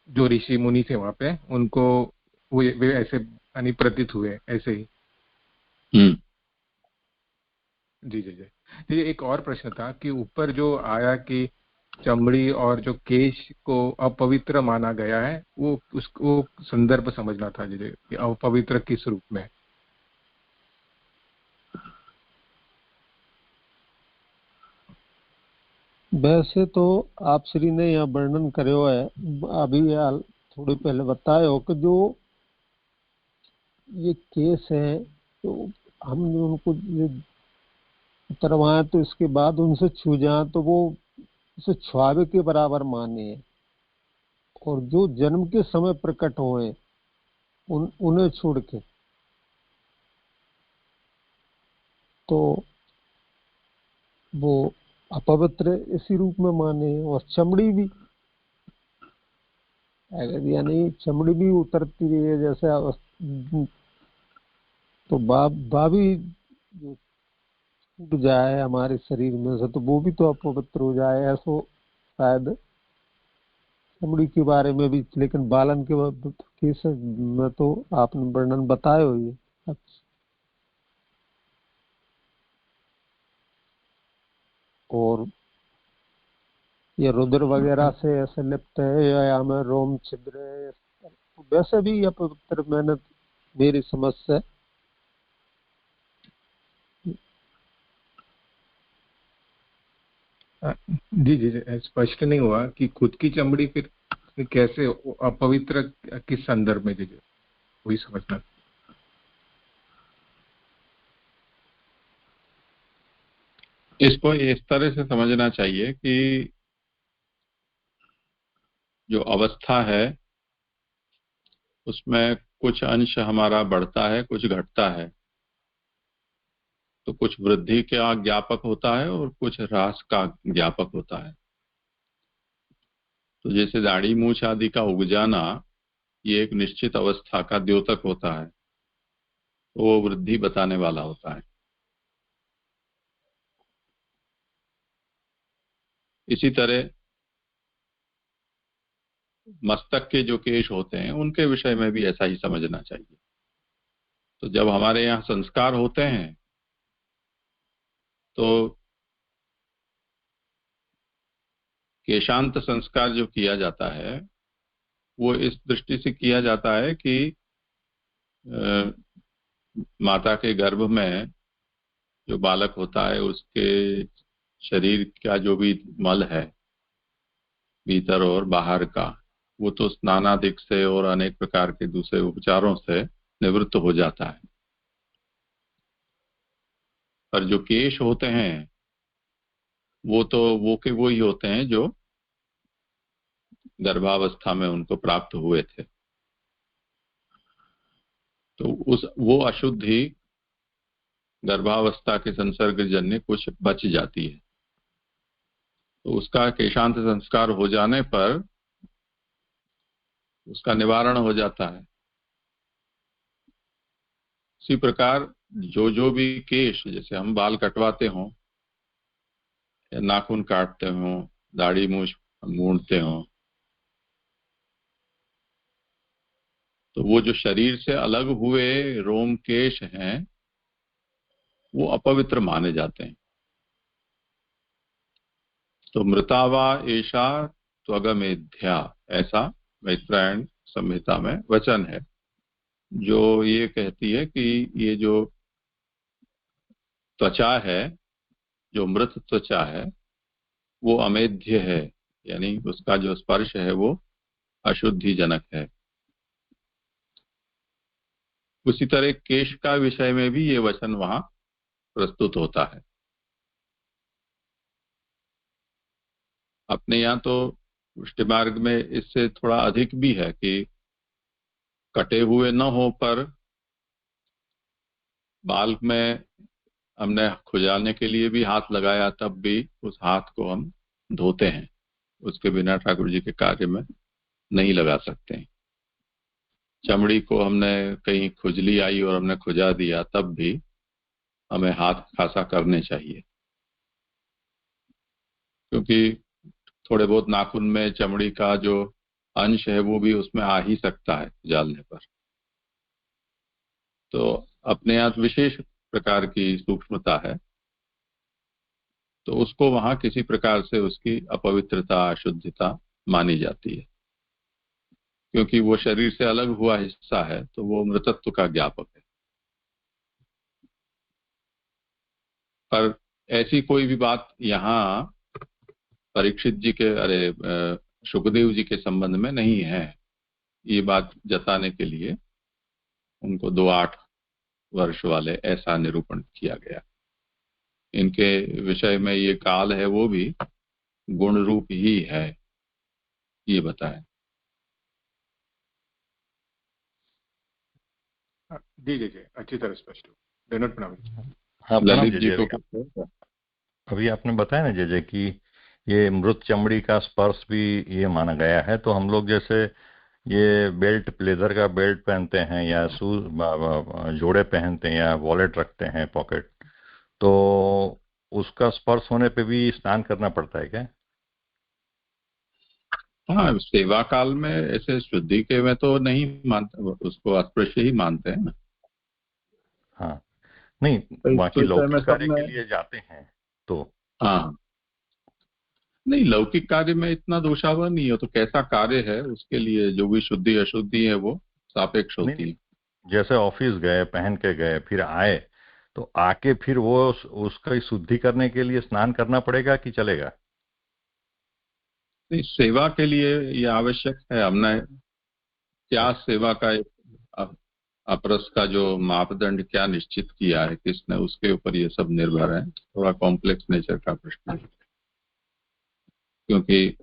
जो ऋषि मुनि थे वहां पे उनको वे ऐसे यानी प्रतीत हुए ऐसे ही। जी जी जी। ये एक और प्रश्न था कि ऊपर जो आया कि चमड़ी और जो केश को अपवित्र माना गया है, वो उसको संदर्भ समझना था जी कि अपवित्र किस रूप में। वैसे तो आप श्री ने यहाँ वर्णन करो है, अभी थोड़ी पहले बतायो कि जो ये केस है तो हमने उनको उतरवाए तो इसके बाद उनसे छू जाए तो वो उसे छुआवे के बराबर माने हैं, और जो जन्म के समय प्रकट हुए उन्हें छोड़ के तो वो अपवित्र इसी रूप में माने हैं। और चमड़ी भी, अगर यानी चमड़ी भी उतरती रही है जैसे तो भी जो टूट जाए हमारे शरीर में से तो वो भी तो अपवित्र हो जाए, ऐसो शायद चमड़ी के बारे में भी। लेकिन बालन के केस में तो आपने वर्णन बताया हो ये। और ये रुद्र वगैरह से ऐसे लिप्त है या हमें रोम छिद्र है, तो वैसे भी अपवित्र मैंने मेरी समझ से। जी जी जी, स्पष्ट नहीं हुआ कि खुद की चमड़ी फिर कैसे अपवित्र किस संदर्भ में, जी जी वही समझना। इसको इस तरह से समझना चाहिए कि जो अवस्था है उसमें कुछ अंश हमारा बढ़ता है, कुछ घटता है। तो कुछ वृद्धि का ज्ञापक होता है और कुछ ह्रास का ज्ञापक होता है। तो जैसे दाढ़ी मूछ आदि का उग जाना, ये एक निश्चित अवस्था का द्योतक होता है, तो वो वृद्धि बताने वाला होता है। इसी तरह मस्तक के जो केश होते हैं उनके विषय में भी ऐसा ही समझना चाहिए। तो जब हमारे यहाँ संस्कार होते हैं तो केशांत संस्कार जो किया जाता है वो इस दृष्टि से किया जाता है कि माता के गर्भ में जो बालक होता है उसके शरीर का जो भी मल है भीतर और बाहर का, वो तो स्नानादिक से और अनेक प्रकार के दूसरे उपचारों से निवृत्त हो जाता है। पर जो केश होते हैं वो तो वो के वो ही होते हैं जो गर्भावस्था में उनको प्राप्त हुए थे। तो वो अशुद्धि गर्भावस्था के संसर्गजन्य कुछ बच जाती है, तो उसका केशांत संस्कार हो जाने पर उसका निवारण हो जाता है। इसी प्रकार जो भी केश, जैसे हम बाल कटवाते हों या नाखून काटते हों, दाढ़ी मूछ मूंढते हों, तो वो जो शरीर से अलग हुए रोम केश हैं वो अपवित्र माने जाते हैं। तो मृतावा एषा त्वगमेध्या, ऐसा मैत्रायण संहिता में वचन है जो ये कहती है कि ये जो त्वचा है, जो मृत त्वचा है, वो अमेध्य है, यानी उसका जो स्पर्श है वो अशुद्धिजनक है। उसी तरह केश का विषय में भी ये वचन वहां प्रस्तुत होता है। अपने यहाँ तो पुष्टि मार्ग में इससे थोड़ा अधिक भी है कि कटे हुए न हो पर बाल में हमने खुजाने के लिए भी हाथ लगाया, तब भी उस हाथ को हम धोते हैं, उसके बिना ठाकुर जी के कार्य में नहीं लगा सकते हैं। चमड़ी को हमने कहीं खुजली आई और हमने खुजा दिया, तब भी हमें हाथ खासा करने चाहिए, क्योंकि थोड़े बहुत नाखून में चमड़ी का जो अंश है वो भी उसमें आ ही सकता है जालने पर। तो अपने यहाँ विशेष प्रकार की सूक्ष्मता है, तो उसको वहां किसी प्रकार से उसकी अपवित्रता, अशुद्धता मानी जाती है, क्योंकि वो शरीर से अलग हुआ हिस्सा है, तो वो मृतत्व का ज्ञापक है। पर ऐसी कोई भी बात यहाँ परीक्षित जी के सुखदेव जी के संबंध में नहीं है। ये बात जताने के लिए उनको 2-8 वर्ष वाले ऐसा निरूपण किया गया। इनके विषय में ये काल है वो भी गुण रूप ही है, ये बताएं। जी जी जी, अच्छी तरह स्पष्ट हो। धन्यवाद प्रणाम। हाँ, ललित जी को अभी आपने बताया ना जय कि ये मृत चमड़ी का स्पर्श भी ये माना गया है। तो हम लोग जैसे ये बेल्ट, लेदर का बेल्ट पहनते हैं या शूज, जोड़े पहनते हैं या वॉलेट रखते हैं पॉकेट, तो उसका स्पर्श होने पे भी स्नान करना पड़ता है क्या? हाँ, सेवा काल में ऐसे शुद्धि के में तो नहीं मानते, उसको अस्पृश्य ही मानते हैं ना। हाँ, नहीं, तो बाकी इस विषय में लौकिक सब कार्य में, के लिए जाते हैं तो। हाँ, नहीं, लौकिक कार्य में इतना दोषावह नहीं हो, तो कैसा कार्य है उसके लिए जो भी शुद्धि अशुद्धि है वो सापेक्ष नहीं होती है। जैसे ऑफिस गए, पहन के गए, फिर आए, तो आके फिर वो उसका शुद्धि करने के लिए स्नान करना पड़ेगा कि चलेगा? नहीं, सेवा के लिए ये आवश्यक है। हमने क्या सेवा का एक अपरस का जो मापदंड क्या निश्चित किया है किसने, उसके ऊपर ये सब निर्भर है। थोड़ा कॉम्प्लेक्स नेचर का प्रश्न है, क्योंकि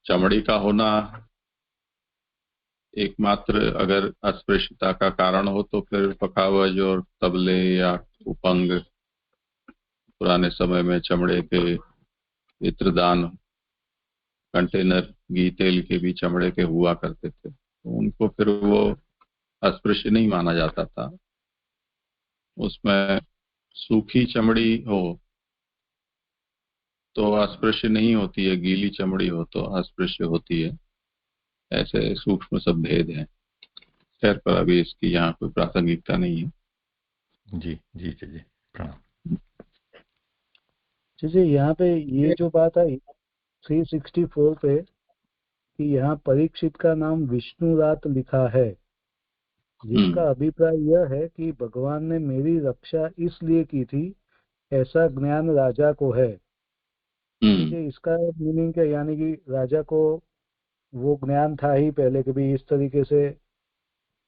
चमड़ी का होना एकमात्र अगर अस्पृश्यता का कारण हो तो फिर पखावज और तबले या उपंग, पुराने समय में चमड़े के इत्रदान कंटेनर घी तेल के भी चमड़े के हुआ करते थे, तो उनको फिर वो अस्पृश्य नहीं माना जाता था। उसमें सूखी चमड़ी हो तो अस्पृश्य नहीं होती है, गीली चमड़ी हो तो अस्पृश्य होती है। ऐसे सूक्ष्म सब भेद हैं। खैर, पर अभी इसकी यहाँ कोई प्रासंगिकता नहीं है। जी जी जी जी, प्रणाम। जी, यहाँ पे ये जो बात आई 364 पे कि यहाँ परीक्षित का नाम विष्णुरात लिखा है, जिसका अभिप्राय यह है कि भगवान ने मेरी रक्षा इसलिए की थी, ऐसा ज्ञान राजा को है। इसका मीनिंग क्या, यानी कि राजा को वो ज्ञान था ही पहले कि भी इस तरीके से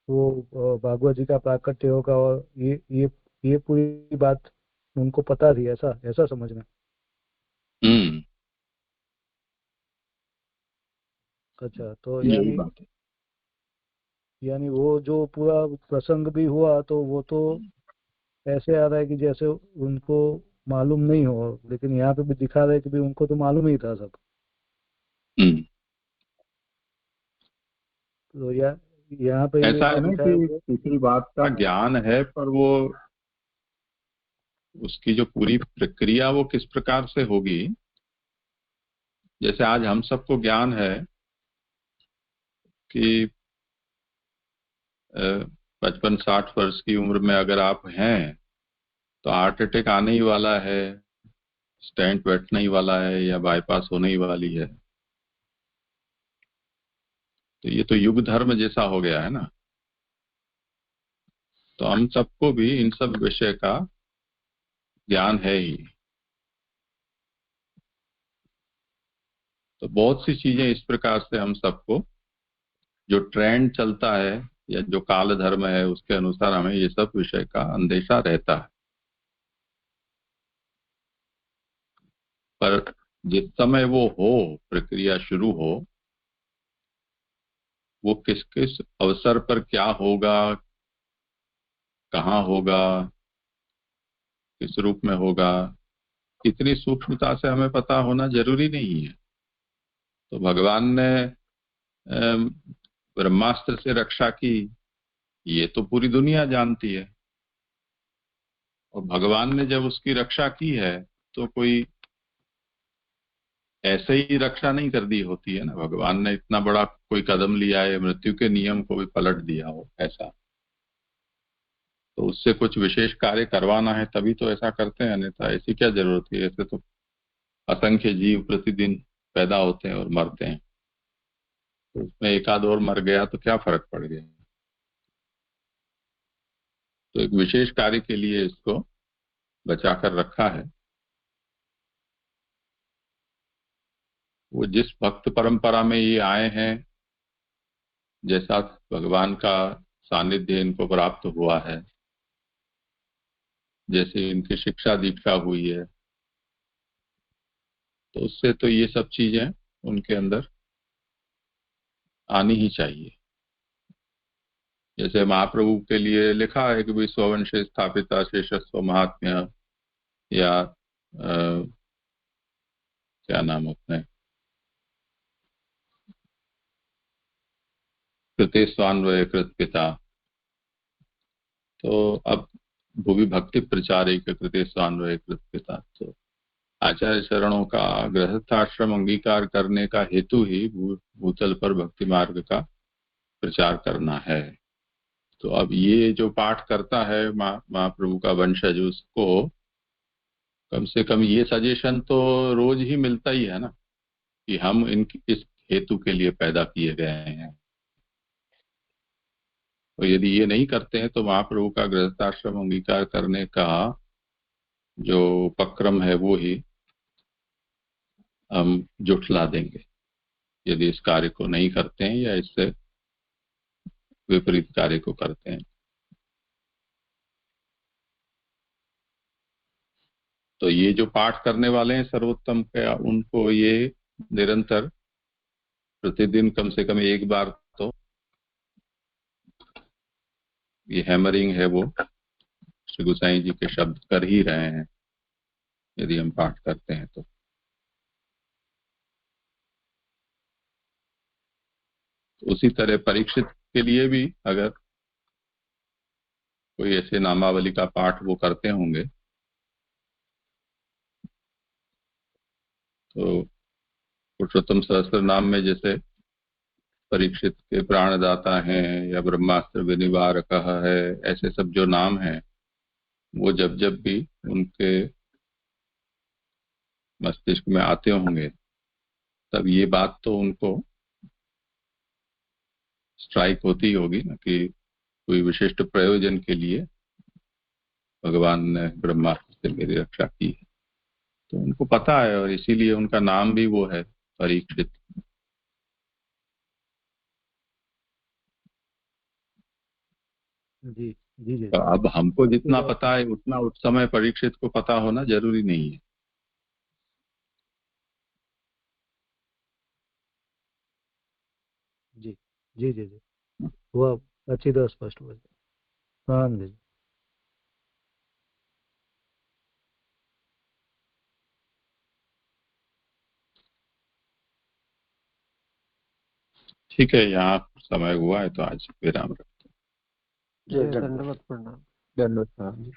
वो भागवत जी का प्राकट्य होगा, और ये पूरी बात उनको पता थी, ऐसा ऐसा समझना। अच्छा, तो यानी वो जो पूरा प्रसंग भी हुआ तो वो तो ऐसे आ रहा है कि जैसे उनको मालूम नहीं हो, लेकिन यहाँ पे भी दिखा रहे कि भी उनको तो मालूम ही था सब। तो यहाँ पे ऐसा है ना कि किसी बात का ज्ञान है, पर वो उसकी जो पूरी प्रक्रिया वो किस प्रकार से होगी। जैसे आज हम सबको ज्ञान है कि 55-60 वर्ष की उम्र में अगर आप हैं तो हार्ट अटैक आने ही वाला है, स्टेंट बैठने ही वाला है या बाईपास होने ही वाली है। तो ये तो युग धर्म जैसा हो गया है ना। तो हम सबको भी इन सब विषय का ज्ञान है ही। तो बहुत सी चीजें इस प्रकार से हम सबको, जो ट्रेंड चलता है या जो काल धर्म है उसके अनुसार हमें ये सब विषय का अंदेशा रहता है। पर जिस समय वो हो, प्रक्रिया शुरू हो, वो किस किस अवसर पर क्या होगा, कहाँ होगा, किस रूप में होगा, इतनी सूक्ष्मता से हमें पता होना जरूरी नहीं है। तो भगवान ने ब्रह्मास्त्र से रक्षा की, ये तो पूरी दुनिया जानती है। और भगवान ने जब उसकी रक्षा की है तो कोई ऐसे ही रक्षा नहीं कर दी होती है ना। भगवान ने इतना बड़ा कोई कदम लिया है, मृत्यु के नियम को भी पलट दिया हो ऐसा, तो उससे कुछ विशेष कार्य करवाना है तभी तो ऐसा करते हैं, अन्यथा ऐसी क्या जरूरत है। ऐसे तो असंख्य जीव प्रतिदिन पैदा होते हैं और मरते हैं, तो उसमें एक आध और मर गया तो क्या फर्क पड़ गया। तो एक विशेष कार्य के लिए इसको बचा कर रखा है। वो जिस भक्त परंपरा में ये आए हैं, जैसा भगवान का सानिध्य इनको प्राप्त हुआ है, जैसे इनकी शिक्षा दीक्षा हुई है, तो उससे तो ये सब चीजें उनके अंदर आनी ही चाहिए। जैसे महाप्रभु के लिए लिखा है कि विश्ववंश स्थापिता शेषस्व महात्म्य, या क्या नाम अपने कृतेस्वान्वय कृत पिता। तो अब भूवि भक्ति प्रचार कृतेस्वान्वय कृत पिता, तो आचार्य चरणों का गृहस्थाश्रम अंगीकार करने का हेतु ही भूतल पर भक्ति मार्ग का प्रचार करना है। तो अब ये जो पाठ करता है महाप्रभु का वंशज, उसको कम से कम ये सजेशन तो रोज ही मिलता ही है ना, कि हम इस हेतु के लिए पैदा किए गए हैं। और यदि ये नहीं करते हैं तो महाप्रभु का गृहस्थाश्रम अंगीकार करने का जो उपक्रम है वो ही हम जुटला देंगे, यदि इस कार्य को नहीं करते हैं या इससे विपरीत कार्य को करते हैं। तो ये जो पाठ करने वाले हैं सर्वोत्तम के, उनको ये निरंतर प्रतिदिन कम से कम एक बार तो ये हैमरिंग है वो श्री गोसाई जी के शब्द कर ही रहे हैं, यदि हम पाठ करते हैं तो। उसी तरह परीक्षित के लिए भी अगर कोई ऐसे नामावली का पाठ वो करते होंगे तो पुरुषोत्तम सहस्त्र नाम में जैसे परीक्षित के प्राणदाता हैं या ब्रह्मास्त्र विनिवारक है, ऐसे सब जो नाम हैं, वो जब जब भी उनके मस्तिष्क में आते होंगे तब ये बात तो उनको स्ट्राइक होती होगी ना, कि कोई विशिष्ट प्रयोजन के लिए भगवान ने ब्रह्मास्त्र से मेरी रक्षा की है। तो उनको पता है और इसीलिए उनका नाम भी वो है, परीक्षित। जी जी जी। तो अब हमको जितना पता है उतना उस समय परीक्षित को पता होना जरूरी नहीं है। जी जी जी जी, वो अच्छी तरह स्पष्ट हुआ। हाँ जी। ठीक है, यहाँ समय हुआ है तो आज विराम रखते हैं। दंडवत प्रणाम। दंडवत प्रणाम।